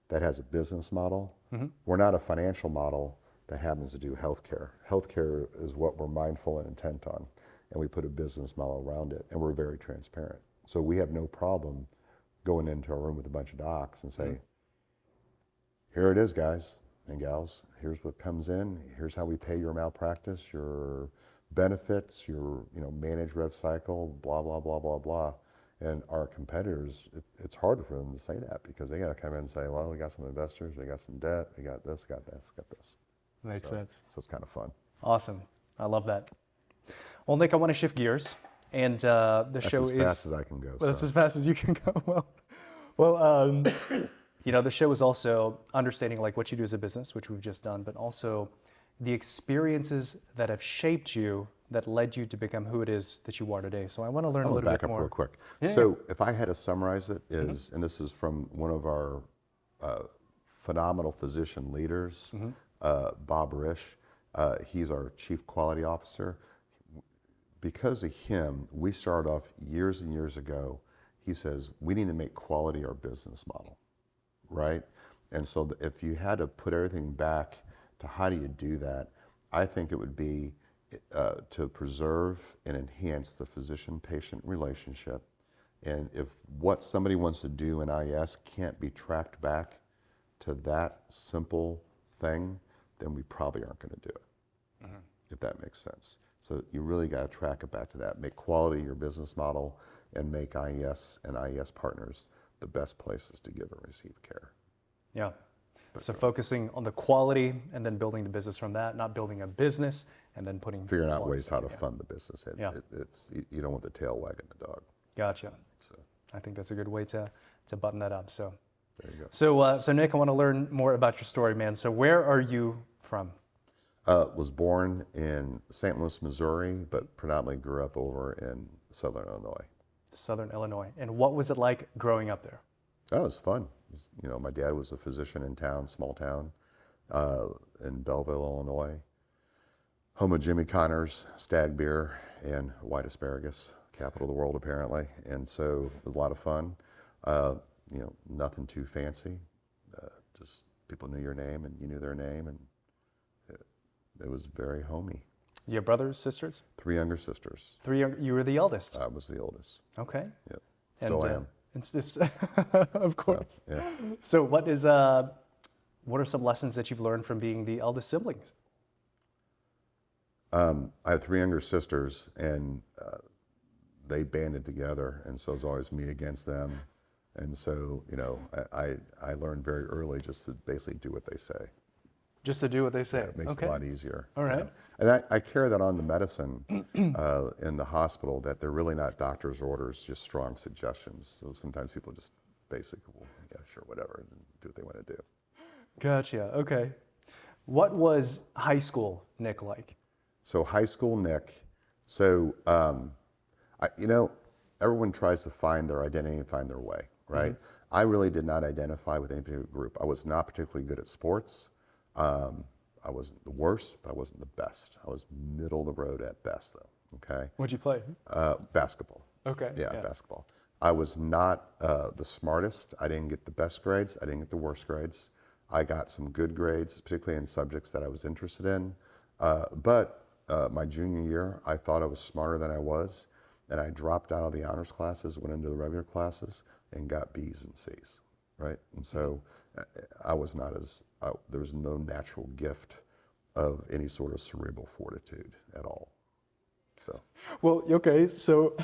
that has a business model. We're not a financial model that happens to do healthcare. Healthcare is what we're mindful and intent on, and we put a business model around it, and we're very transparent. So we have no problem going into a room with a bunch of docs and say, here it is, guys and gals. Here's what comes in. Here's how we pay your malpractice, your benefits, your managed rev cycle, blah, blah, blah, blah, blah. And our competitors, it's harder for them to say that because they got to come in and say, well, we got some investors, we got some debt, we got this, got this, got this. Makes sense. So it's kind of fun. Awesome. I love that. Well, Nick, I want to shift gears. And the show is... That's as fast as I can go. Well, that's as fast as you can go. Well, the show is also understanding like what you do as a business, which we've just done, but also the experiences that have shaped you that led you to become who it is that you are today. So I want to learn a little bit more. Back up real quick. Yeah, so if I had to summarize it is, and this is from one of our phenomenal physician leaders, Bob Risch. He's our chief quality officer. Because of him, we started off years and years ago. He says, we need to make quality our business model, right? And so if you had to put everything back to how do you do that, I think it would be to preserve and enhance the physician-patient relationship. And if what somebody wants to do in IES can't be tracked back to that simple thing, then we probably aren't going to do it, if that makes sense. So you really got to track it back to that. Make quality your business model and make IES and IES partners the best places to give and receive care. Yeah. So focusing on the quality and then building the business from that, not building a business and then putting Figuring out quality ways how to stuff. fund the business. Yeah. You don't want the tail wagging the dog. Gotcha. So I think that's a good way to button that up. So, there you go. so Nick, I want to learn more about your story, man. So where are you from? Was born in St. Louis, Missouri, but predominantly grew up over in Southern Illinois. Southern Illinois. And what was it like growing up there? That was fun. My dad was a physician in town, small town, in Belleville, Illinois. Home of Jimmy Connor's, Stag Beer, and white asparagus, capital of the world apparently. And so it was a lot of fun. Nothing too fancy. Just people knew your name and you knew their name, and it was very homey. You have brothers, sisters? 3 younger sisters. You were the eldest. I was the oldest. Okay. Yep. Still am. It's this, of course. So, yeah. So what are some lessons that you've learned from being the eldest siblings? I have 3 younger sisters, and they banded together, and so it was always me against them. And so, I learned very early just to basically do what they say. Just to do what they say. It makes it a lot easier. All right. And I carry that on to medicine in the hospital, that they're really not doctor's orders, just strong suggestions. So sometimes people just basically, well, yeah, sure, whatever, and do what they want to do. Gotcha. Okay. What was high school Nick like? So high school Nick, everyone tries to find their identity and find their way, right? Mm-hmm. I really did not identify with any particular group. I was not particularly good at sports. I wasn't the worst, but I wasn't the best. I was middle of the road at best, though. Okay. What'd you play? Basketball. Okay. Yeah, basketball. I was not the smartest. I didn't get the best grades. I didn't get the worst grades. I got some good grades, particularly in subjects that I was interested in. But my junior year, I thought I was smarter than I was, and I dropped out of the honors classes, went into the regular classes, and got B's and C's. Right, and so I was not there was no natural gift of any sort of cerebral fortitude at all. So. Well, okay, so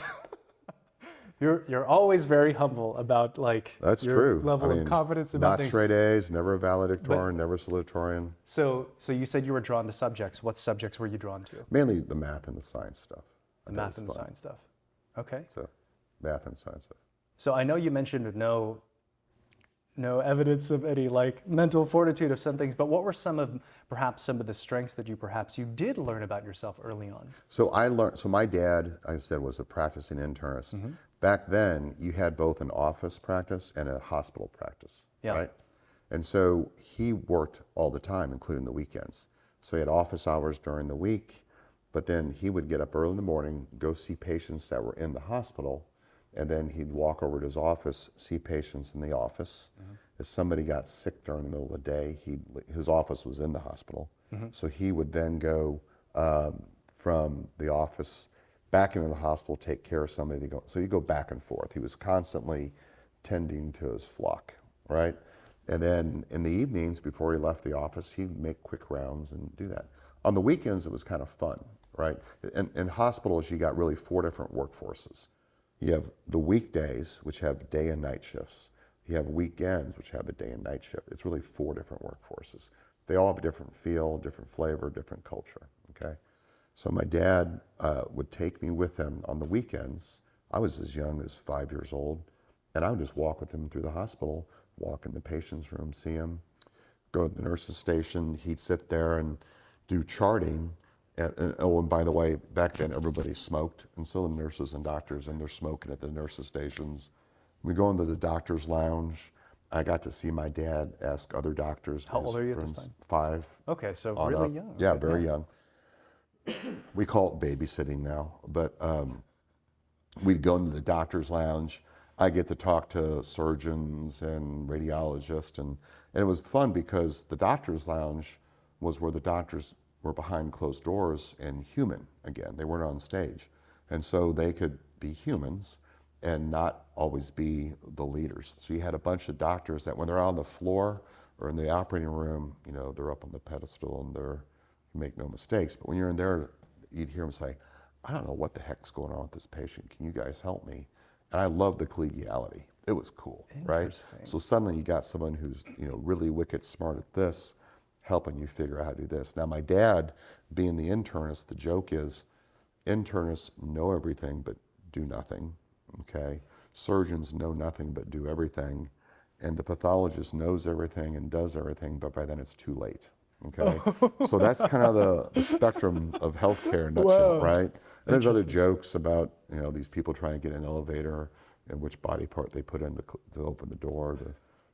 you're always very humble about that's your true. level of confidence about not things. Straight A's, never a valedictorian, never salutatorian. So you said you were drawn to subjects. What subjects were you drawn to? Mainly the math and the science stuff. The math and the science stuff. Okay. So, math and science stuff. So I know you mentioned no evidence of any mental fortitude of some things, but what were some of the strengths that you did learn about yourself early on? So my dad, I said, was a practicing internist. Mm-hmm. Back then, you had both an office practice and a hospital practice, right? And so he worked all the time, including the weekends. So he had office hours during the week, but then he would get up early in the morning, go see patients that were in the hospital, and then he'd walk over to his office, see patients in the office. Mm-hmm. If somebody got sick during the middle of the day, his office was in the hospital. Mm-hmm. So he would then go from the office back into the hospital, take care of somebody. So he'd go back and forth. He was constantly tending to his flock, right? And then in the evenings, before he left the office, he'd make quick rounds and do that. On the weekends, it was kind of fun, right? In hospitals, you got really 4 different workforces. You have the weekdays, which have day and night shifts. You have weekends, which have a day and night shift. It's really 4 different workforces. They all have a different feel, different flavor, different culture, okay? So my dad would take me with him on the weekends. I was as young as 5 years old, and I would just walk with him through the hospital, walk in the patient's room, see him, go to the nurse's station. He'd sit there and do charting. And by the way, back then everybody smoked, and so the nurses and doctors, and they're smoking at the nurses' stations. We go into the doctor's lounge. I got to see my dad ask other doctors. How old are you at this time? 5. Okay, so really young. Yeah, very young. We call it babysitting now, but we'd go into the doctor's lounge. I get to talk to surgeons and radiologists, and it was fun because the doctor's lounge was where the doctors were behind closed doors and human again. They weren't on stage. And so they could be humans and not always be the leaders. So you had a bunch of doctors that when they're on the floor or in the operating room, they're up on the pedestal and you make no mistakes. But when you're in there, you'd hear them say, I don't know what the heck's going on with this patient. Can you guys help me? And I love the collegiality. It was cool, right? Interesting. So suddenly you got someone who's, really wicked smart at this, helping you figure out how to do this. Now my dad, being the internist, the joke is internists know everything but do nothing, okay? Surgeons know nothing but do everything. And the pathologist knows everything and does everything, but by then it's too late. Okay, so that's kind of the spectrum of healthcare in a nutshell, Whoa. right? And there's other Interesting. jokes about these people trying to get an elevator and which body part they put in to open the door.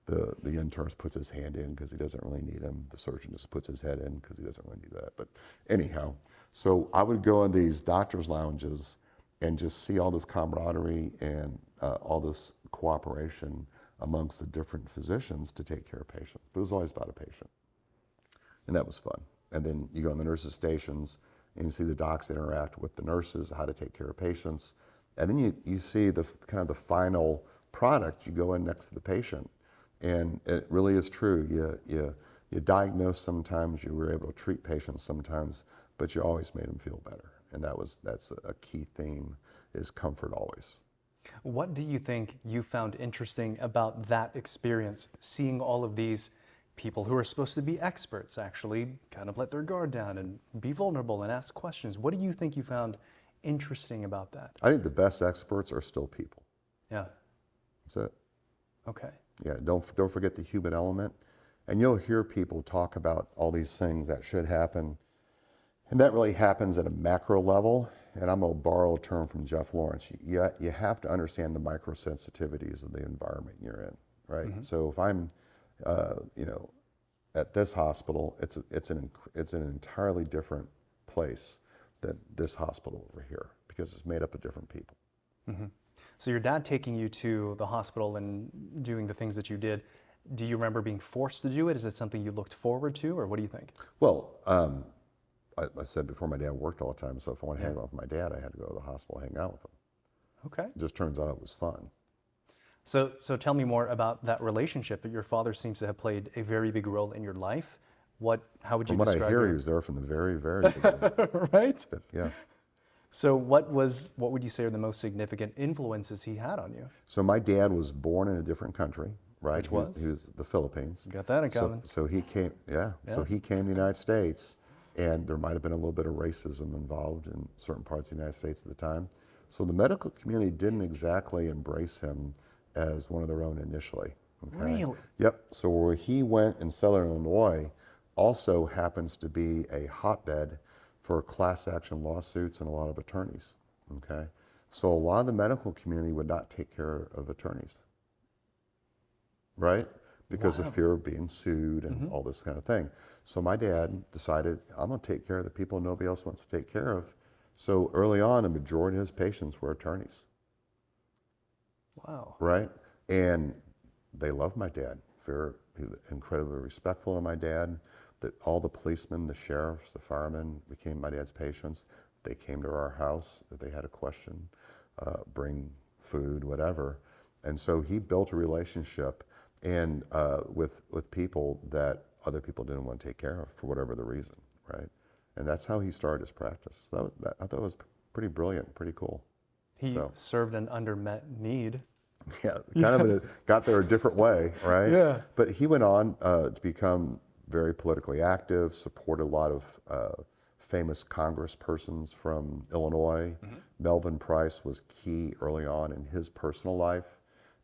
The internist puts his hand in because he doesn't really need him. The surgeon just puts his head in because he doesn't really need that. But anyhow, so I would go in these doctors' lounges and just see all this camaraderie and all this cooperation amongst the different physicians to take care of patients. But it was always about a patient. And that was fun. And then you go in the nurses' stations and you see the docs interact with the nurses, how to take care of patients. And then you see the kind of the final product. You go in next to the patient. And it really is true. You diagnose sometimes, you were able to treat patients sometimes, but you always made them feel better. And that's a key theme, is comfort always. What do you think you found interesting about that experience, seeing all of these people who are supposed to be experts actually kind of let their guard down and be vulnerable and ask questions? What do you think you found interesting about that? I think the best experts are still people. Yeah. That's it. Okay. Yeah, don't forget the human element. And you'll hear people talk about all these things that should happen. And that really happens at a macro level. And I'm going to borrow a term from Jeff Lawrence. You have to understand the microsensitivities of the environment you're in, right? Mm-hmm. So if I'm, at this hospital, it's an entirely different place than this hospital over here because it's made up of different people. Mm-hmm. So your dad taking you to the hospital and doing the things that you did, do you remember being forced to do it? Is it something you looked forward to, or what do you think? Well, I said before, my dad worked all the time, so if I wanted to hang out with my dad, I had to go to the hospital and hang out with him. Okay. It just turns out it was fun. So tell me more about that relationship. Your father seems to have played a very big role in your life. How would you describe it? From what I hear, he was there from the very, very beginning. Right? But, yeah. So what would you say are the most significant influences he had on you? So my dad was born in a different country, right? Which was? He was the Philippines. Got that in common. So he came, so he came to the United States, and there might have been a little bit of racism involved in certain parts of the United States at the time. So the medical community didn't exactly embrace him as one of their own initially. Okay? Really? Yep. So where he went in Southern Illinois also happens to be a hotbed for class action lawsuits and a lot of attorneys. Okay? So a lot of the medical community would not take care of attorneys, right? Because of fear of being sued and all this kind of thing. So my dad decided, I'm going to take care of the people nobody else wants to take care of. So early on, a majority of his patients were attorneys. Wow. Right? And they loved my dad. He was incredibly respectful of my dad. That all the policemen, the sheriffs, the firemen became my dad's patients. They came to our house if they had a question, bring food, whatever. And so he built a relationship and with people that other people didn't want to take care of for whatever the reason, right? And that's how he started his practice. I thought it was pretty brilliant, pretty cool. He served an undermet need. Yeah, kind of got there a different way, right? Yeah. But he went on to become very politically active, supported a lot of famous congresspersons from Illinois. Mm-hmm. Melvin Price was key early on in his personal life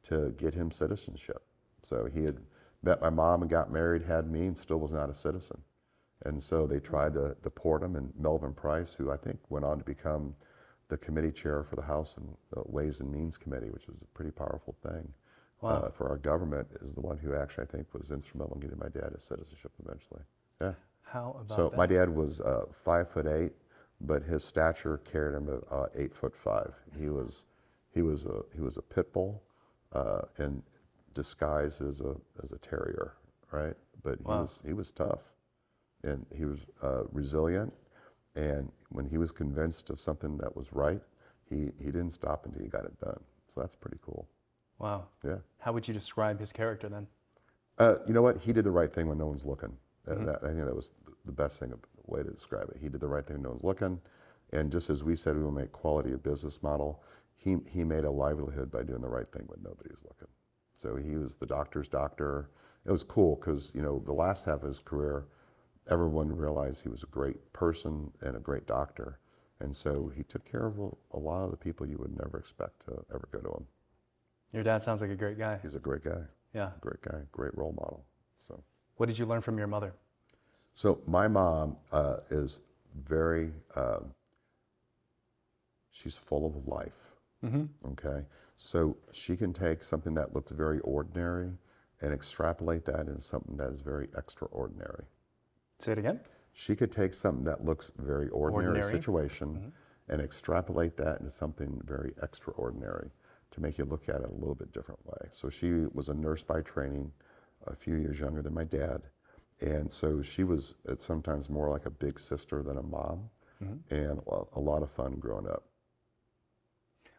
to get him citizenship. So he had met my mom and got married, had me, and still was not a citizen. And so they tried to deport him, and Melvin Price, who I think went on to become the committee chair for the House and Ways and Means Committee, which was a pretty powerful thing for our government, is the one who actually, I think, was instrumental in getting my dad his citizenship eventually. Yeah. How about so that? My dad was 5'8", but his stature carried him at 8'5". He was a pit bull and disguised as a terrier, right? But he was tough, and he was resilient. And when he was convinced of something that was right, he didn't stop until he got it done. So that's pretty cool. Wow. Yeah. How would you describe his character then? You know what? He did the right thing when no one's looking. I think that was the best way to describe it. He did the right thing when no one's looking. And just as we said, we will make quality a business model, he made a livelihood by doing the right thing when nobody's looking. So he was the doctor's doctor. It was cool because, the last half of his career, everyone realized he was a great person and a great doctor. And so he took care of a lot of the people you would never expect to ever go to him. Your dad sounds like a great guy. He's a great guy. Yeah. Great guy, great role model. So. What did you learn from your mother? So my mom is very, she's full of life. Okay, so she can take something that looks very ordinary and extrapolate that into something that is very extraordinary. Say it again. She could take something that looks very ordinary situation and extrapolate that into something very extraordinary to make you look at it a little bit different way. So she was a nurse by training, a few years younger than my dad, and so she was sometimes more like a big sister than a mom, and a lot of fun growing up.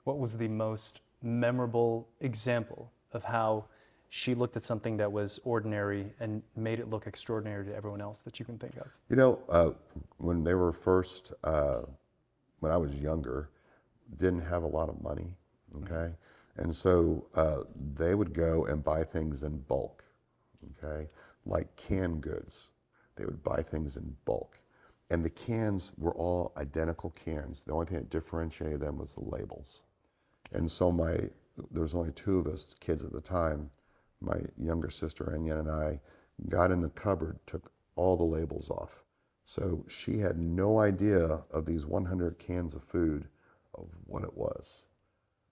What was the most memorable example of how she looked at something that was ordinary and made it look extraordinary to everyone else that you can think of? When they were first, when I was younger, didn't have a lot of money, okay? And so they would go and buy things in bulk, okay? Like canned goods. They would buy things in bulk. And the cans were all identical cans. The only thing that differentiated them was the labels. And so there was only two of us kids at the time. My younger sister, Anya, and I got in the cupboard, took all the labels off. So she had no idea of these 100 cans of food of what it was.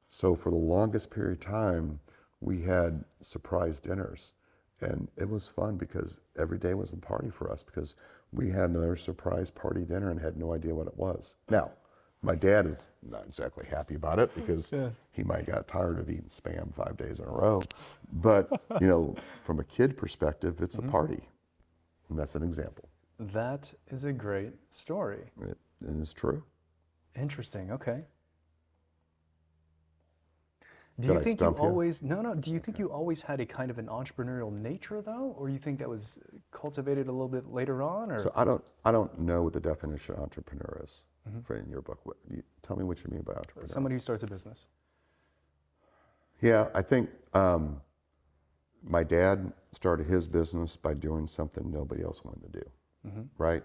So for the longest period of time, we had surprise dinners. And it was fun because every day was a party for us because we had another surprise party dinner and had no idea what it was. Now, my dad is not exactly happy about it because he might got tired of eating Spam 5 days in a row. But, from a kid perspective, it's a party. And that's an example. That is a great story. It is true. Interesting. Okay. Did I stump you? Do you think you always had a kind of an entrepreneurial nature though? Or you think that was cultivated a little bit later on? Or? So I don't know what the definition of entrepreneur is in your book. Tell me what you mean by entrepreneur. Somebody who starts a business. Yeah, I think my dad started his business by doing something nobody else wanted to do, right?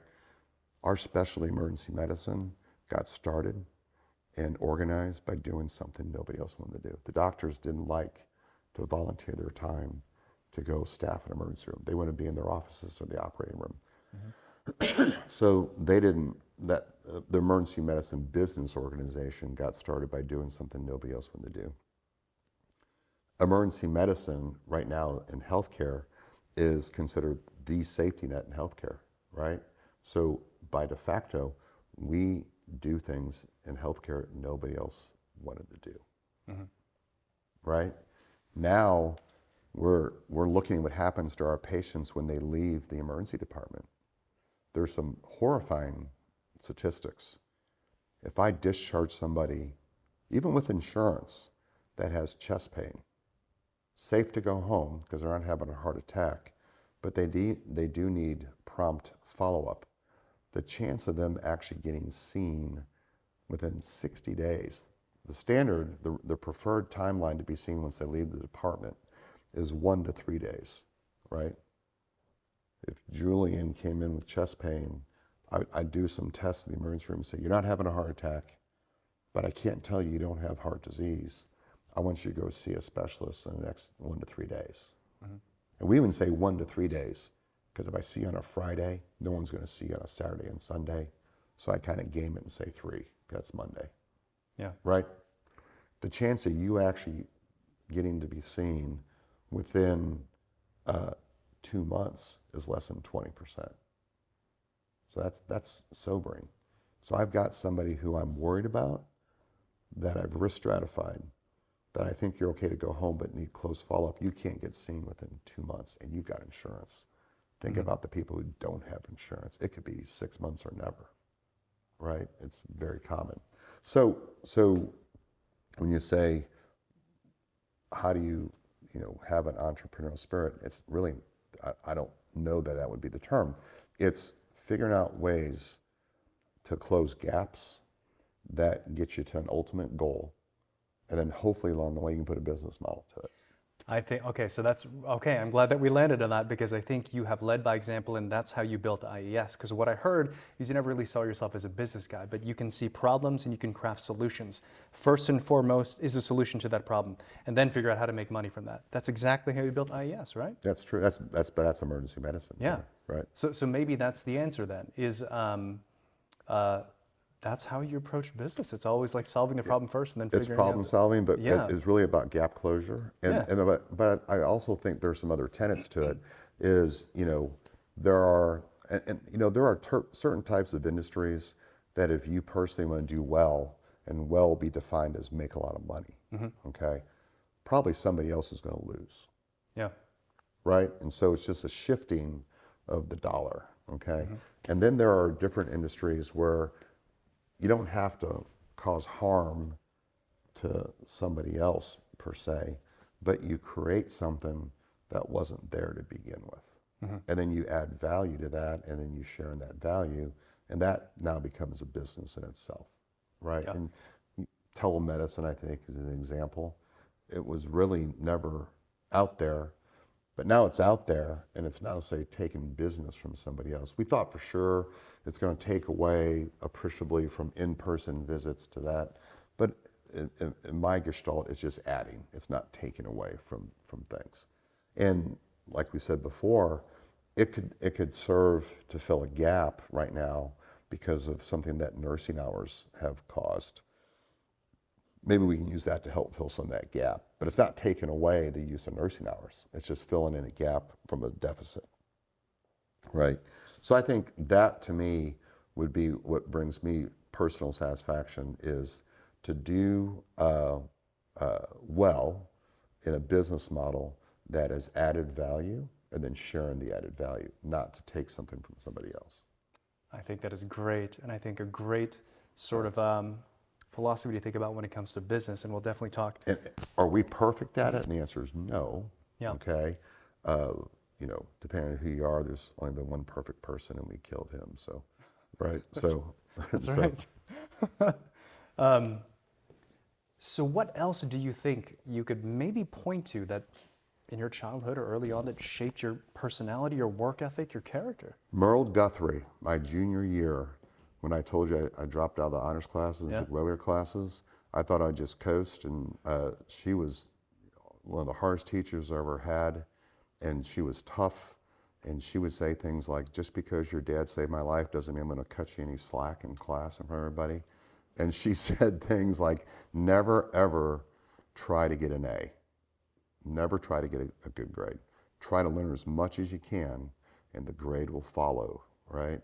Our specialty emergency medicine got started and organized by doing something nobody else wanted to do. The doctors didn't like to volunteer their time to go staff an emergency room. They wanted to be in their offices or the operating room. So the emergency medicine business organization got started by doing something nobody else wanted to do. Emergency medicine right now in healthcare is considered the safety net in healthcare, right? So by de facto, we do things in healthcare nobody else wanted to do, right? Now we're looking at what happens to our patients when they leave the emergency department. There's some horrifying statistics. If I discharge somebody, even with insurance, that has chest pain, safe to go home because they're not having a heart attack, but they do need prompt follow-up. The chance of them actually getting seen within 60 days, the standard, the preferred timeline to be seen once they leave the department is 1 to 3 days, right? If Julian came in with chest pain, I'd do some tests in the emergency room and say, you're not having a heart attack, but I can't tell you don't have heart disease. I want you to go see a specialist in the next 1 to 3 days. And we even say 1 to 3 days, because if I see you on a Friday, no one's going to see you on a Saturday and Sunday. So I kind of game it and say 3, that's Monday. Yeah. Right? The chance of you actually getting to be seen within 2 months is less than 20%. So that's sobering. So I've got somebody who I'm worried about, that I've risk stratified, that I think you're okay to go home but need close follow-up. You can't get seen within 2 months and you've got insurance. Think about the people who don't have insurance. It could be 6 months or never, right? It's very common. So when you say, how do you have an entrepreneurial spirit, it's really, I don't know that would be the term. It's figuring out ways to close gaps that get you to an ultimate goal and then hopefully along the way you can put a business model to it. I think, okay, so that's, okay, I'm glad that we landed on that because I think you have led by example and that's how you built IES. Because what I heard is you never really saw yourself as a business guy, but you can see problems and you can craft solutions. First and foremost is a solution to that problem and then figure out how to make money from that. That's exactly how you built IES, right? That's true. That's emergency medicine. Yeah. Right. So maybe that's the answer then, is that's how you approach business. It's always like solving the problem first and then figuring It's problem solving, but Yeah. it's really about gap closure. But I also think there's some other tenets to it. Is there are certain types of industries that if you personally want to do well, and well be defined as make a lot of money, okay, probably somebody else is going to lose. Yeah. Right, and so it's just a shifting of the dollar. Okay, and then there are different industries where you don't have to cause harm to somebody else per se, but you create something that wasn't there to begin with. And then you add value to that, and then you share in that value, and that now becomes a business in itself, right? Yeah. And telemedicine, I think, is an example. It was really never out there, but now it's out there, and it's now, say, taking business from somebody else. We thought for sure it's going to take away appreciably from in-person visits to that, but in my gestalt, it's just adding. It's not taking away from things. And like we said before, it could serve to fill a gap right now because of something that nursing hours have caused. Maybe we can use that to help fill some of that gap, but it's not taking away the use of nursing hours. It's just filling in a gap from a deficit, right? So I think that to me would be what brings me personal satisfaction, is to do well in a business model that is added value and then sharing the added value, not to take something from somebody else. I think that is great, and I think a great sort of philosophy to think about when it comes to business, and we'll definitely talk. And are we perfect at it? And the answer is no. Yeah. Okay. Depending on who you are, there's only been one perfect person, and we killed him. So, right. That's right. So what else do you think you could maybe point to that in your childhood or early on that shaped your personality, your work ethic, your character? Merle Guthrie, my junior year, when I told you I dropped out of the honors classes and took regular classes, I thought I'd just coast, and she was one of the hardest teachers I ever had, and she was tough, and she would say things like, just because your dad saved my life doesn't mean I'm going to cut you any slack in class in front of everybody. And she said things like, never ever try to get an A. Never try to get a good grade. Try to learn as much as you can, and the grade will follow, right?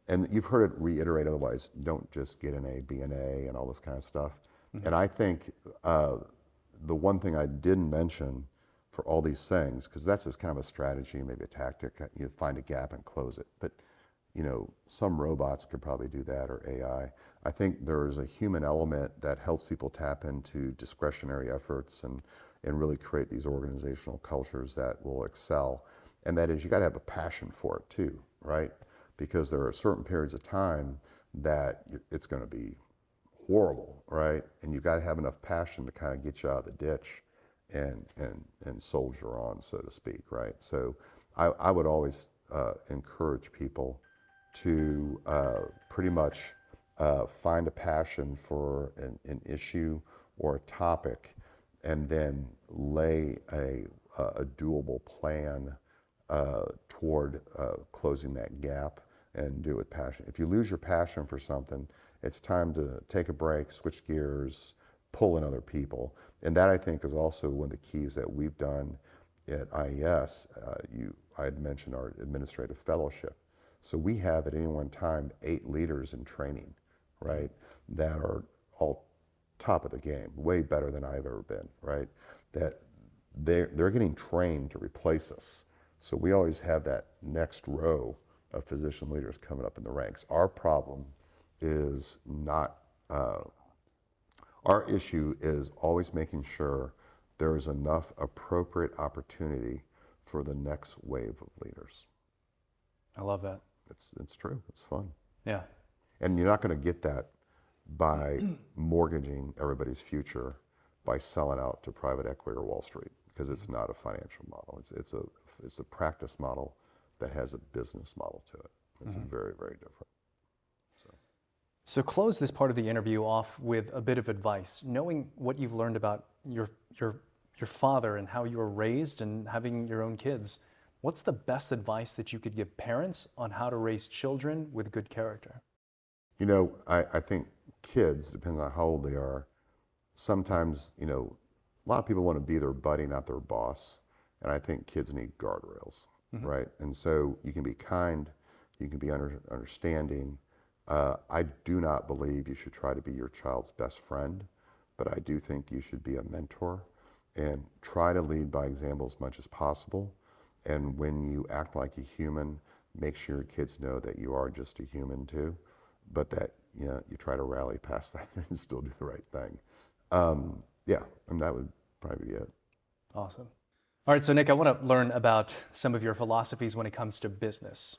And you've heard it reiterated otherwise, don't just get an A, be an A, and all this kind of stuff. And I think the one thing I didn't mention for all these things, because that's just kind of a strategy, maybe a tactic, you find a gap and close it. But some robots could probably do that, or AI. I think there is a human element that helps people tap into discretionary efforts and really create these organizational cultures that will excel. And that is, you got to have a passion for it too, right? Because there are certain periods of time that it's going to be horrible, right? And you've got to have enough passion to kind of get you out of the ditch and soldier on, so to speak, right? So I would always encourage people to pretty much find a passion for an issue or a topic, and then lay a doable plan toward closing that gap, and do it with passion. If you lose your passion for something, it's time to take a break, switch gears, pull in other people. And that, I think, is also one of the keys that we've done at IES. I had mentioned our administrative fellowship. So we have at any one time 8 leaders in training, right, that are all top of the game, way better than I've ever been, right? That they're getting trained to replace us. So we always have that next row of physician leaders coming up in the ranks. Our problem is not, our issue is always making sure there is enough appropriate opportunity for the next wave of leaders. I love that. It's true, it's fun. Yeah. And you're not going to get that by mortgaging everybody's future by selling out to private equity or Wall Street, because it's not a financial model. It's a practice model that has a business model to it. It's very, very different. So close this part of the interview off with a bit of advice. Knowing what you've learned about your father and how you were raised and having your own kids, what's the best advice that you could give parents on how to raise children with good character? You know, I think kids, depending on how old they are, sometimes, you know, a lot of people want to be their buddy, not their boss. And I think kids need guardrails, right? And so you can be kind, you can be understanding. I do not believe you should try to be your child's best friend, but I do think you should be a mentor and try to lead by example as much as possible. And when you act like a human, make sure your kids know that you are just a human too, but that, you know, you try to rally past that and still do the right thing. Yeah, and that would probably be it. Awesome. All right, so Nick, I want to learn about some of your philosophies when it comes to business.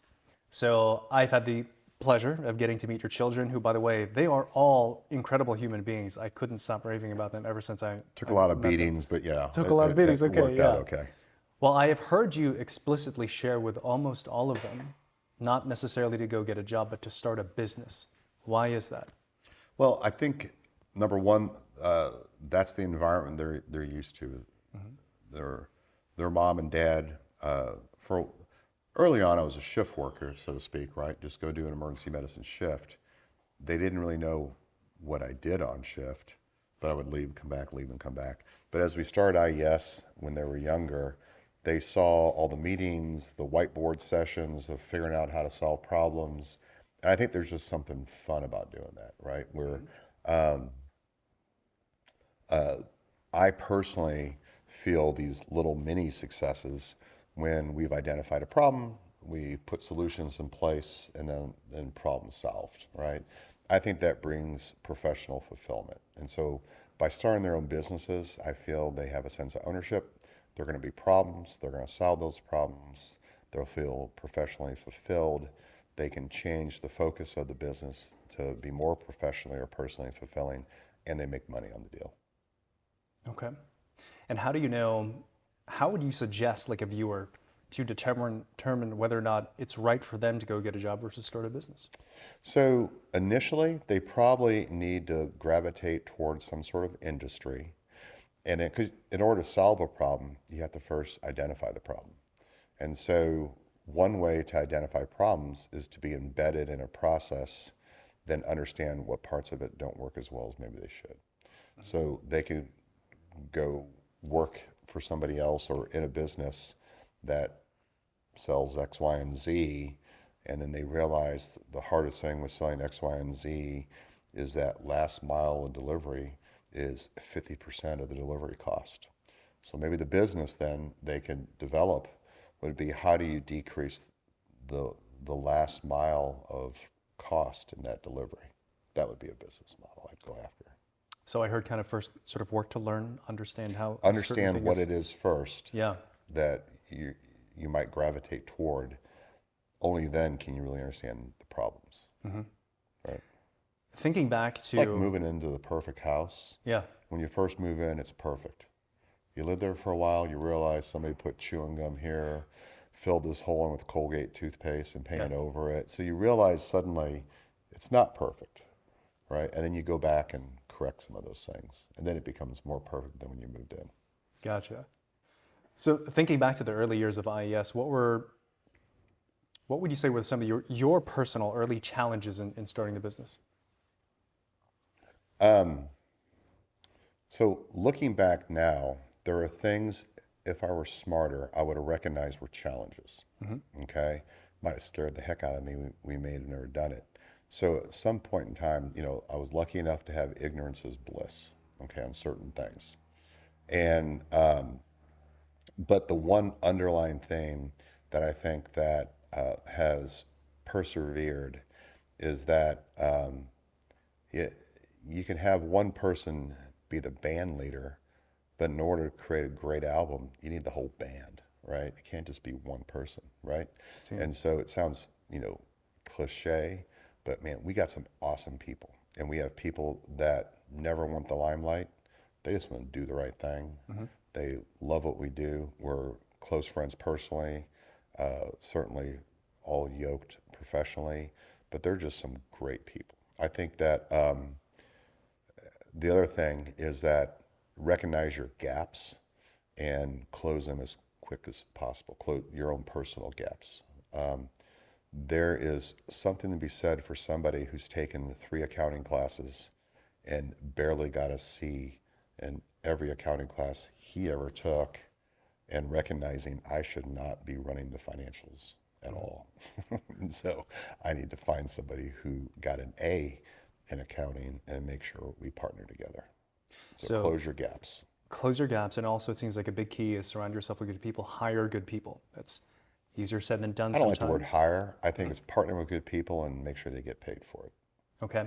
So I've had the pleasure of getting to meet your children, who, by the way, they are all incredible human beings. I couldn't stop raving about them ever since I took a lot of beatings, but yeah, took a lot of beatings. Okay, worked out okay. Well, I have heard you explicitly share with almost all of them, not necessarily to go get a job, but to start a business. Why is that? Well, I think number one, that's the environment they're used to. Their mom and dad. For early on, I was a shift worker, so to speak, right? Just go do an emergency medicine shift. They didn't really know what I did on shift, but I would leave, come back, leave, and come back. But as we started IES when they were younger, they saw all the meetings, the whiteboard sessions of figuring out how to solve problems. And I think there's just something fun about doing that, right? Where I personally feel these little mini successes when we've identified a problem, we put solutions in place, and then problem solved, right? I think that brings professional fulfillment. And so by starting their own businesses, I feel they have a sense of ownership. There are going to be problems. They're going to solve those problems. They'll feel professionally fulfilled. They can change the focus of the business to be more professionally or personally fulfilling, and they make money on the deal. Okay. And how do you know, how would you suggest, like a viewer, to determine whether or not it's right for them to go get a job versus start a business? So initially, they probably need to gravitate towards some sort of industry. And then, because in order to solve a problem, you have to first identify the problem. And so one way to identify problems is to be embedded in a process, then understand what parts of it don't work as well as maybe they should. So they can go work for somebody else or in a business that sells X, Y, and Z, and then they realize the hardest thing with selling X, Y, and Z is that last mile of delivery is 50% of the delivery cost. So maybe the business then they can develop would be, how do you decrease the last mile of cost in that delivery? That would be a business model I'd go after. So I heard kind of first sort of work to learn, understand how. Understand what it is first. Yeah. That you might gravitate toward. Only then can you really understand the problems. Right. Thinking back to. It's like moving into the perfect house. Yeah. When you first move in, it's perfect. You live there for a while, you realize somebody put chewing gum here, filled this hole in with Colgate toothpaste and painted over it. So you realize suddenly it's not perfect, right? And then you go back and correct some of those things. And then it becomes more perfect than when you moved in. Gotcha. So thinking back to the early years of IES, what would you say were some of your personal early challenges in starting the business? So looking back now, there are things, if I were smarter, I would have recognized were challenges. Okay? Might have scared the heck out of me. We may have never done it. So at some point in time, I was lucky enough to have ignorance as bliss, okay, on certain things. And, but the one underlying thing that I think that has persevered is that you can have one person be the band leader, but in order to create a great album, you need the whole band, right? It can't just be one person, right? And so it sounds, cliche, but man, we got some awesome people. And we have people that never want the limelight, They just want to do the right thing. They love what we do. We're close friends personally, certainly all yoked professionally, but they're just some great people. I think that the other thing is that recognize your gaps and close them as quick as possible. Close your own personal gaps. There is something to be said for somebody who's taken 3 accounting classes and barely got a C in every accounting class he ever took, and recognizing I should not be running the financials at all. And so I need to find somebody who got an A in accounting and make sure we partner together. So close your gaps. Close your gaps, and also it seems like a big key is surround yourself with good people, hire good people. That's easier said than done I don't sometimes. like the word hire. I think it's partnering with good people and make sure they get paid for it. Okay.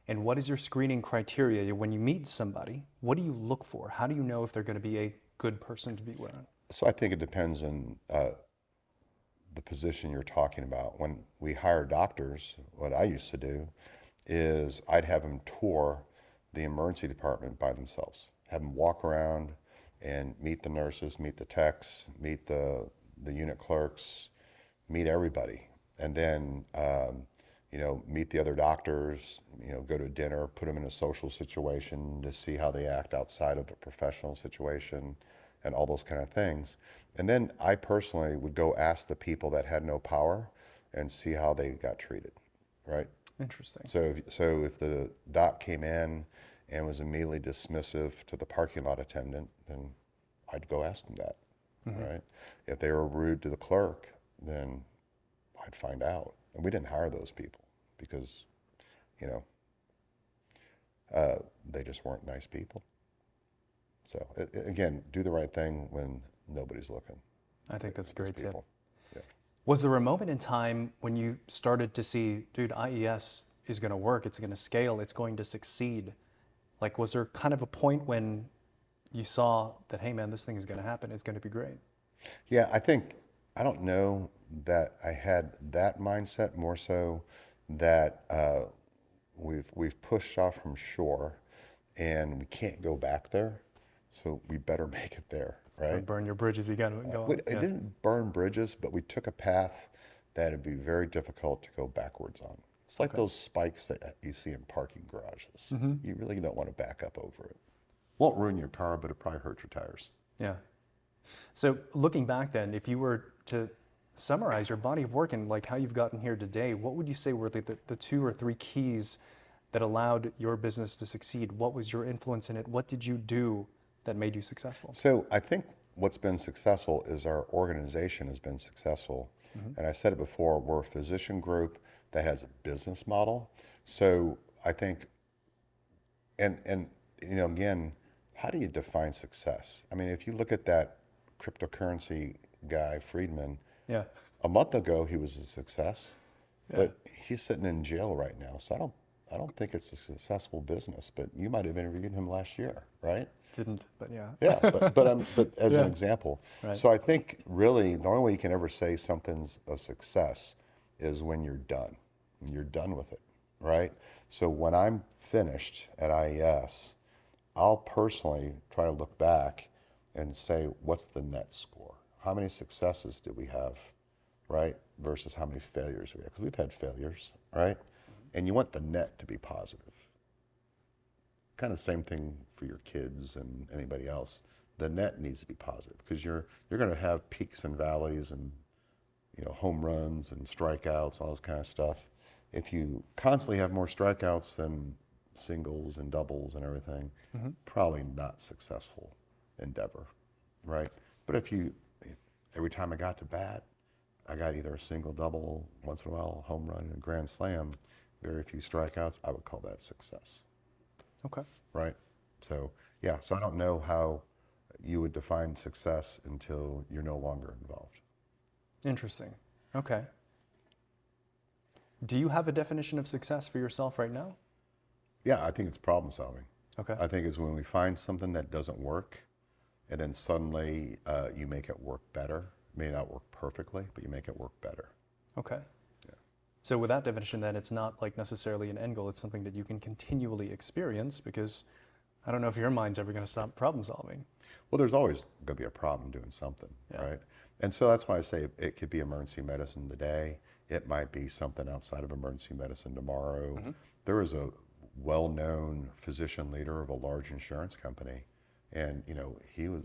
And what is your screening criteria when you meet somebody? What do you look for? How do you know if they're going to be a good person to be with? So I think it depends on the position you're talking about. When we hire doctors, what I used to do is I'd have them tour the emergency department by themselves, have them walk around and meet the nurses, meet the techs, meet the unit clerks, meet everybody, and then meet the other doctors, go to dinner, put them in a social situation to see how they act outside of a professional situation and all those kind of things. And then I personally would go ask the people that had no power and see how they got treated, right? Interesting. So if the doc came in and was immediately dismissive to the parking lot attendant, then I'd go ask them that, right? If they were rude to the clerk, then I'd find out. And we didn't hire those people because, they just weren't nice people. So again, do the right thing when nobody's looking. I think that's a great tip. Yeah. Was there a moment in time when you started to see, dude, IES is going to work, it's going to scale, it's going to succeed? Like, was there kind of a point when you saw that, hey man, this thing is going to happen, it's going to be great? Yeah, I don't know that I had that mindset, more so that we've pushed off from shore and we can't go back there, so we better make it there, right? Don't burn your bridges, you got to go. It didn't burn bridges, but we took a path that would be very difficult to go backwards on. It's like those spikes that you see in parking garages. You really don't want to back up over it. Won't ruin your car, but it probably hurts your tires. Yeah. So looking back then, if you were to summarize your body of work and like how you've gotten here today, what would you say were the 2 or 3 keys that allowed your business to succeed? What was your influence in it? What did you do that made you successful? So I think what's been successful is our organization has been successful. And I said it before, we're a physician group that has a business model. So I think, and again, how do you define success? I mean, if you look at that cryptocurrency guy, Friedman, a month ago he was a success, but he's sitting in jail right now. So I don't think it's a successful business, but you might have interviewed him last year, right? Didn't, but yeah. Yeah, but as an example. Right. So I think really the only way you can ever say something's a success is when you're done with it, right? So when I'm finished at IES, I'll personally try to look back and say, what's the net score? How many successes did we have, right? Versus how many failures we have, because we've had failures, right? And you want the net to be positive. Kind of same thing for your kids and anybody else. The net needs to be positive because you're going to have peaks and valleys and home runs and strikeouts, all this kind of stuff. If you constantly have more strikeouts than singles and doubles and everything, probably not successful endeavor, right? But if every time I got to bat, I got either a single, double, once in a while, a home run, and a grand slam, very few strikeouts, I would call that success. Okay. Right? So, yeah, so I don't know how you would define success until you're no longer involved. Interesting. Okay. Do you have a definition of success for yourself right now? Yeah, I think it's problem solving. Okay. I think it's when we find something that doesn't work and then suddenly you make it work better. It may not work perfectly, but you make it work better. Okay. So with that definition, then it's not like necessarily an end goal. It's something that you can continually experience because I don't know if your mind's ever going to stop problem solving. Well, there's always going to be a problem doing something, Yeah. right? And so that's why I say it could be emergency medicine today. It might be something outside of emergency medicine tomorrow. There was a well-known physician leader of a large insurance company, and he was,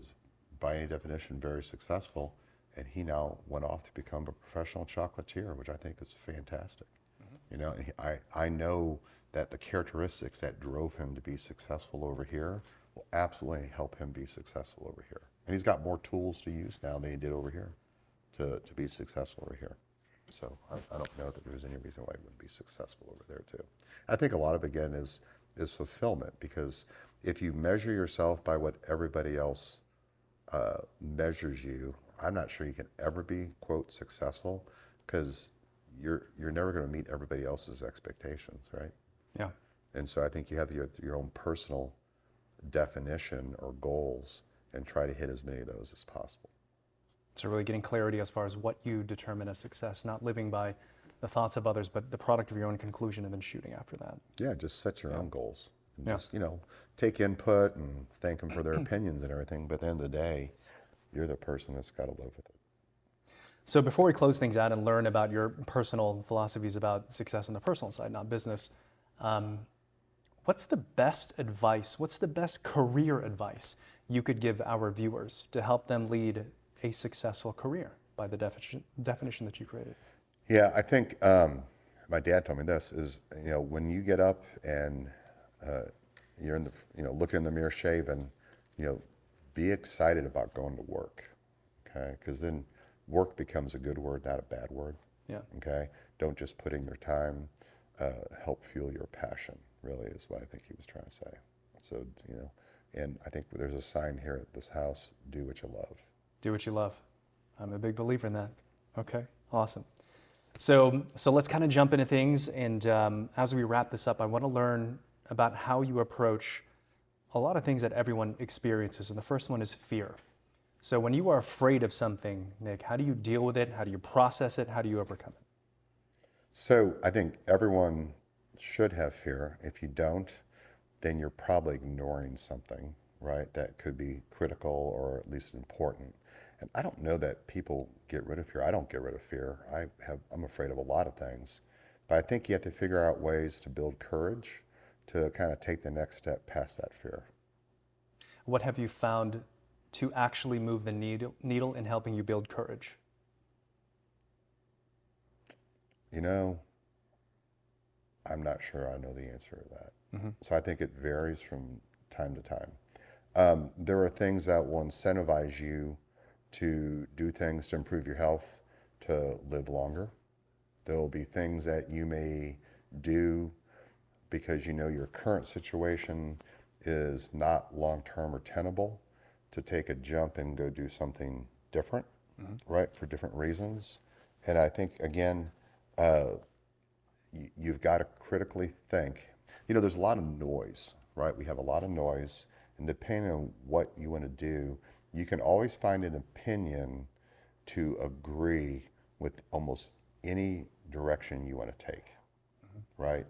by any definition, very successful. And he now went off to become a professional chocolatier, which I think is fantastic. I know that the characteristics that drove him to be successful over here will absolutely help him be successful over here. And he's got more tools to use now than he did over here to be successful over here. So I don't know that there's any reason why he wouldn't be successful over there too. I think a lot of, again, is fulfillment, because if you measure yourself by what everybody else measures you, I'm not sure you can ever be, quote, successful, because you're never going to meet everybody else's expectations, right? Yeah. And so I think you have your own personal definition or goals and try to hit as many of those as possible. So really getting clarity as far as what you determine as success, not living by the thoughts of others, but the product of your own conclusion and then shooting after that. Yeah, just set your own goals. And Yeah. just, take input and thank them for their opinions and everything. But at the end of the day, you're the person that's got to live with it. So before we close things out and learn about your personal philosophies about success on the personal side, not business, what's the best advice, what's the best career advice you could give our viewers to help them lead a successful career by the definition that you created? Yeah, I think my dad told me this is, when you get up and you're in the, looking in the mirror shaving, be excited about going to work, okay? Because then work becomes a good word, not a bad word. Yeah. Okay? Don't just put in your time, help fuel your passion, really is what I think he was trying to say. So, and I think there's a sign here at this house, do what you love. Do what you love. I'm a big believer in that. Okay, awesome. So let's kind of jump into things, and as we wrap this up, I want to learn about how you approach a lot of things that everyone experiences, and the first one is fear. So when you are afraid of something, Nick, how do you deal with it? How do you process it? How do you overcome it? So I think everyone should have fear. If you don't, then you're probably ignoring something, right, that could be critical or at least important. And I don't know that people get rid of fear. I don't get rid of fear. I'm afraid of a lot of things. But I think you have to figure out ways to build courage to kind of take the next step past that fear. What have you found to actually move the needle in helping you build courage? I'm not sure I know the answer to that. Mm-hmm. So I think it varies from time to time. There are things that will incentivize you to do things to improve your health, to live longer. There will be things that you may do because your current situation is not long-term or tenable, to take a jump and go do something different, right, for different reasons. And I think, again, you've got to critically think. There's a lot of noise, right? We have a lot of noise, and depending on what you want to do, you can always find an opinion to agree with almost any direction you want to take, right?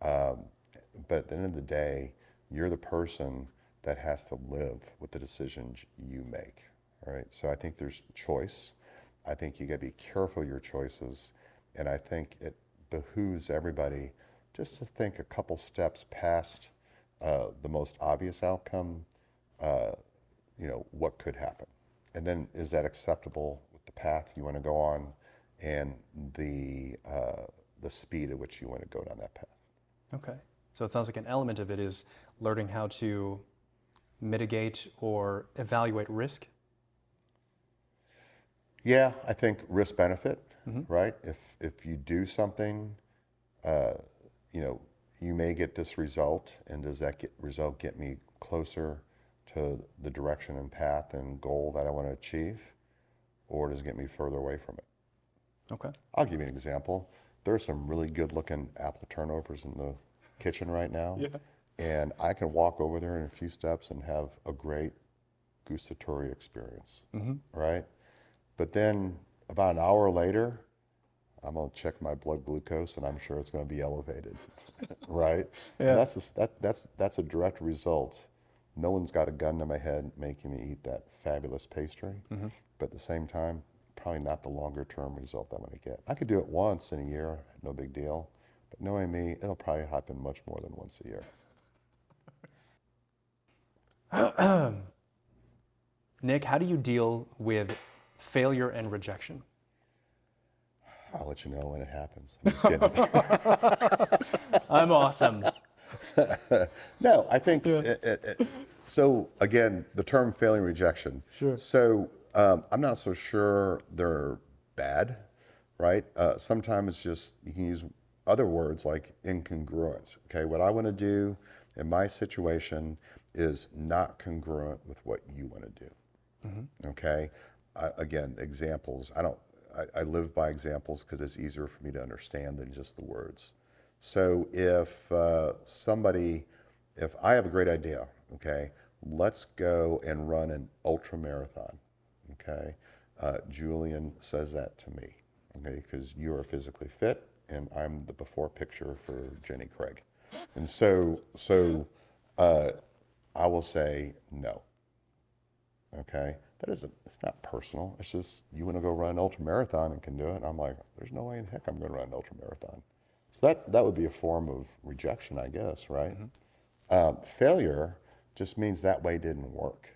But at the end of the day, you're the person that has to live with the decisions you make, right? So I think there's choice. I think you got to be careful of your choices, and I think it behooves everybody just to think a couple steps past the most obvious outcome. What could happen, and then is that acceptable with the path you want to go on, and the speed at which you want to go down that path. Okay. So it sounds like an element of it is learning how to mitigate or evaluate risk. Yeah, I think risk benefit, right? If you do something, you may get this result, and does that result get me closer to the direction and path and goal that I want to achieve, or does it get me further away from it? Okay. I'll give you an example. There's some really good-looking apple turnovers in the kitchen right now, and I can walk over there in a few steps and have a great gustatory experience, right? But then about an hour later, I'm going to check my blood glucose, and I'm sure it's going to be elevated, right? Yeah. And that's a direct result no one's got a gun to my head making me eat that fabulous pastry, but at the same time, probably not the longer term result I'm going to get. I could do it once in a year, no big deal, but knowing me, it'll probably happen much more than once a year. Nick, how do you deal with failure and rejection? I'll let you know when it happens. I'm just kidding. I'm awesome. No, I think, so again, the term failure and rejection. Sure. So I'm not so sure they're bad, right? Sometimes it's just, you can use other words like incongruent. Okay, what I want to do in my situation is not congruent with what you want to do. Okay, again, examples. I live by examples because it's easier for me to understand than just the words. So if if I have a great idea, okay, let's go and run an ultra marathon. Okay, Julian says that to me, okay, because you are physically fit and I'm the before picture for Jenny Craig, and so I will say no. Okay, it's not personal. It's just, you want to go run an ultra marathon and can do it. And I'm like, there's no way in heck I'm going to run an ultra marathon. So that would be a form of rejection, I guess, right? Failure just means that way didn't work.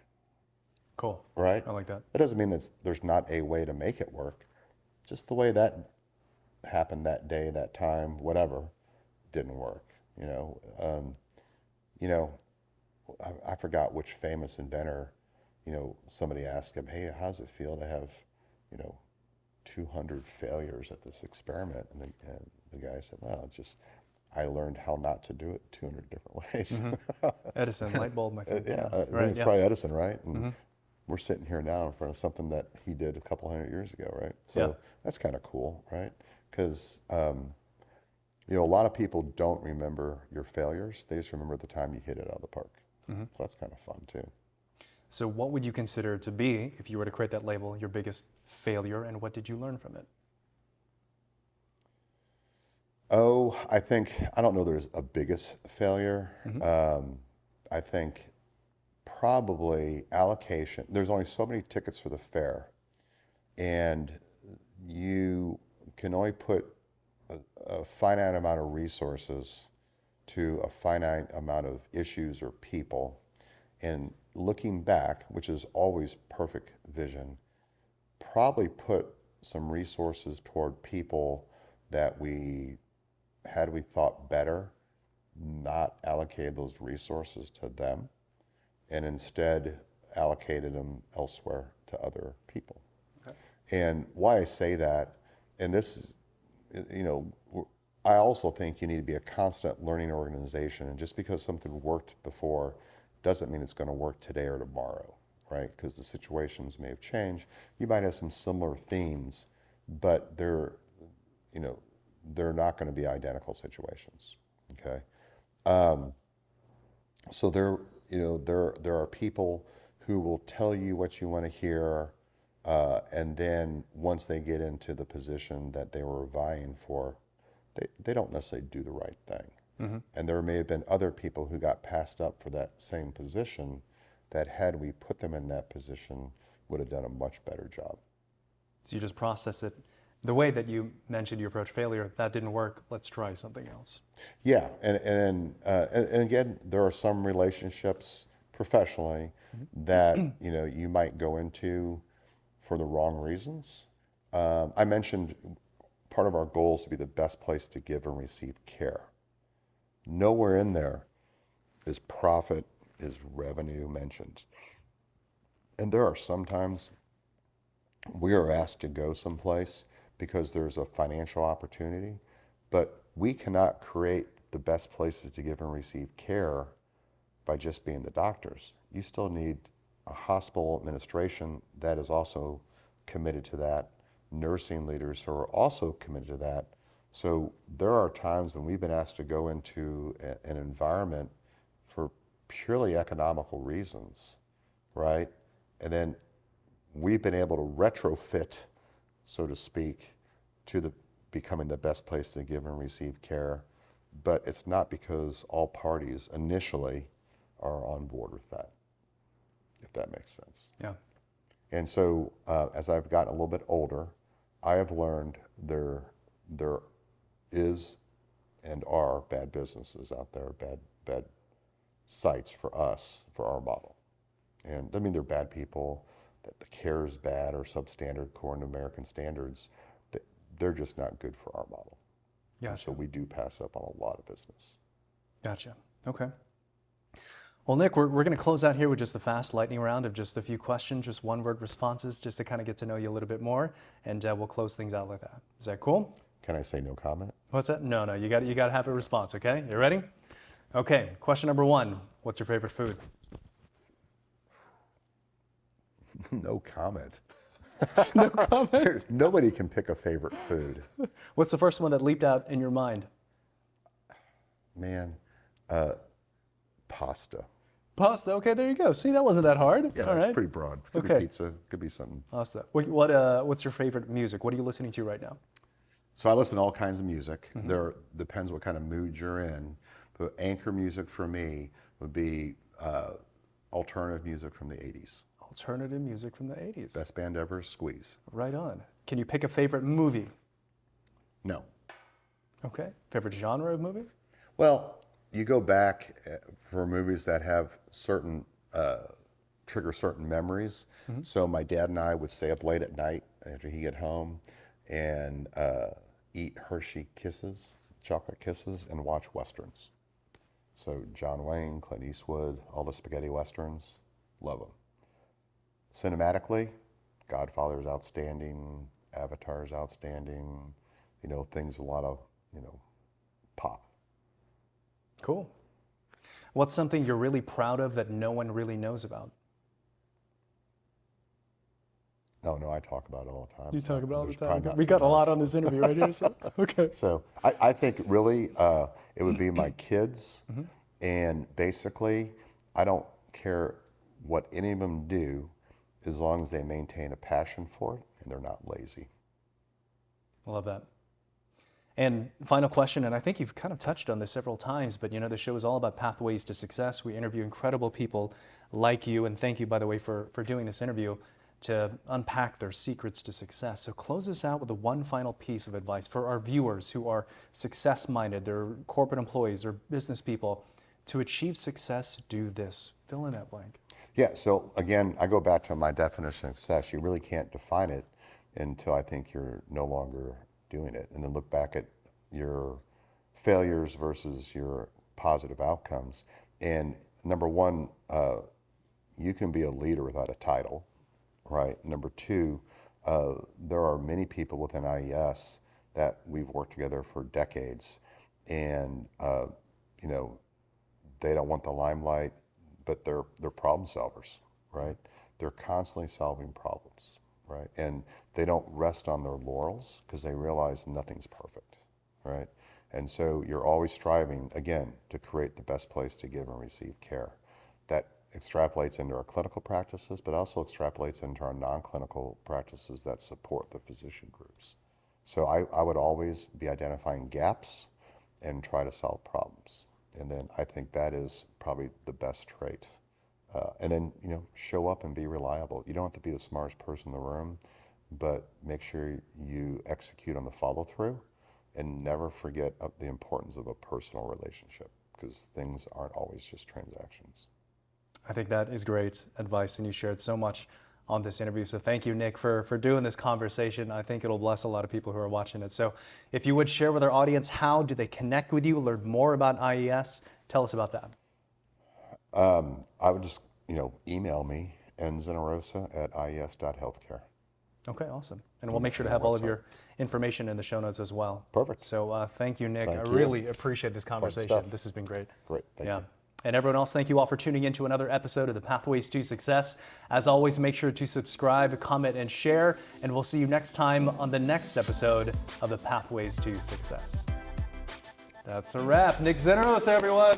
Cool. Right? I like that. That doesn't mean there's not a way to make it work. Just the way that happened that day, that time, whatever, didn't work. I forgot which famous inventor, somebody asked him, hey, how does it feel to have, 200 failures at this experiment? And the guy said, well, I learned how not to do it 200 different ways. Edison, light bulb, I think. Yeah, I think it's probably Edison, right? And we're sitting here now in front of something that he did a couple hundred years ago, right? So that's kind of cool, right? Because, a lot of people don't remember your failures. They just remember the time you hit it out of the park. So that's kind of fun too. So what would you consider to be, if you were to create that label, your biggest failure, and what did you learn from it? Oh, I don't know there's a biggest failure. I think probably allocation. There's only so many tickets for the fair, and you can only put a finite amount of resources to a finite amount of issues or people. And looking back, which is always perfect vision, probably put some resources toward people that had we thought better, not allocated those resources to them, and instead allocated them elsewhere to other people. Okay. And why I say that, and this, I also think you need to be a constant learning organization, and just because something worked before doesn't mean it's going to work today or tomorrow, right? Because the situations may have changed. You might have some similar themes, but they're not going to be identical situations, okay? So there are people who will tell you what you want to hear, and then once they get into the position that they were vying for, they don't necessarily do the right thing. And there may have been other people who got passed up for that same position that, had we put them in that position, would have done a much better job. So you just process it. The way that you mentioned you approach failure, that didn't work, let's try something else. Yeah, and again, there are some relationships professionally that you might go into for the wrong reasons. I mentioned part of our goal is to be the best place to give and receive care. Nowhere in there is profit, is revenue mentioned. And there are sometimes we are asked to go someplace because there's a financial opportunity, but we cannot create the best places to give and receive care by just being the doctors. You still need a hospital administration that is also committed to that, nursing leaders who are also committed to that. So there are times when we've been asked to go into an environment for purely economical reasons, right? And then we've been able to retrofit, so to speak, to becoming the best place to give and receive care. But it's not because all parties initially are on board with that, if that makes sense. Yeah. And so as I've gotten a little bit older, I have learned there is and are bad businesses out there, bad sites for us, for our model. And I mean, they're bad people, that the care is bad or substandard according to American standards. They're just not good for our model. Gotcha. So we do pass up on a lot of business. Gotcha. Okay. Well, Nick, we're going to close out here with just the fast lightning round of just a few questions, just one-word responses, just to kind of get to know you a little bit more, and we'll close things out like that. Is that cool? Can I say no comment? What's that? No, you got to have a response. Okay, you ready? Okay. Question number 1: what's your favorite food? No comment. No comment. Nobody can pick a favorite food. What's the first one that leaped out in your mind? Man, pasta. Pasta. Okay, there you go. See, that wasn't that hard. Yeah, All that's right. pretty broad. Could Okay. be pizza. Could be something. Pasta. What's your favorite music? What are you listening to right now? So I listen to all kinds of music. There depends what kind of mood you're in. But anchor music for me would be alternative music from the 80s. Alternative music from the 80s. Best band ever, Squeeze. Right on. Can you pick a favorite movie? No. Okay. Favorite genre of movie? Well, you go back for movies that have certain, trigger certain memories. So my dad and I would stay up late at night after he get home and eat Hershey Kisses, chocolate kisses, and watch Westerns. So John Wayne, Clint Eastwood, all the spaghetti Westerns, love them. Cinematically, Godfather is outstanding, Avatar is outstanding, things, a lot of, pop. Cool. What's something you're really proud of that no one really knows about? Oh, no, I talk about it all the time. You so talk about it all the there's probably time. not We too got a lot much. on this interview right here. So, okay. So I think really it would be my kids. And basically, I don't care what any of them do as long as they maintain a passion for it and they're not lazy. I love that. And final question, and I think you've kind of touched on this several times, but the show is all about pathways to success. We interview incredible people like you, and thank you, by the way, for doing this interview to unpack their secrets to success. So close us out with the one final piece of advice for our viewers who are success-minded, they're corporate employees or business people. To achieve success, do this. Fill in that blank. Yeah, so again, I go back to my definition of success. You really can't define it until I think you're no longer doing it. And then look back at your failures versus your positive outcomes. And number one, you can be a leader without a title, right? Number two, there are many people within IES that we've worked together for decades. And, they don't want the limelight, but they're problem solvers, right? They're constantly solving problems, right? And they don't rest on their laurels because they realize nothing's perfect, right? And so you're always striving, again, to create the best place to give and receive care. That extrapolates into our clinical practices, but also extrapolates into our non-clinical practices that support the physician groups. So I would always be identifying gaps and try to solve problems. And then I think that is probably the best trait. And then, show up and be reliable. You don't have to be the smartest person in the room, but make sure you execute on the follow through and never forget the importance of a personal relationship because things aren't always just transactions. I think that is great advice, and you shared so much on this interview. So thank you, Nick, for doing this conversation. I think it'll bless a lot of people who are watching it. So if you would share with our audience, how do they connect with you, learn more about IES? Tell us about that. I would just, email me, Zenarosa@ies.healthcare. Okay, awesome. And we'll make sure to have all of your information in the show notes as well. Perfect. So thank you, Nick. Thank I you. really appreciate this conversation. stuff. This has been great. Great, thank Yeah. you. And everyone else, thank you all for tuning in to another episode of the Pathways to Success. As always, make sure to subscribe, comment, and share. And we'll see you next time on the next episode of the Pathways to Success. That's a wrap. Nick Zenarosa, everyone.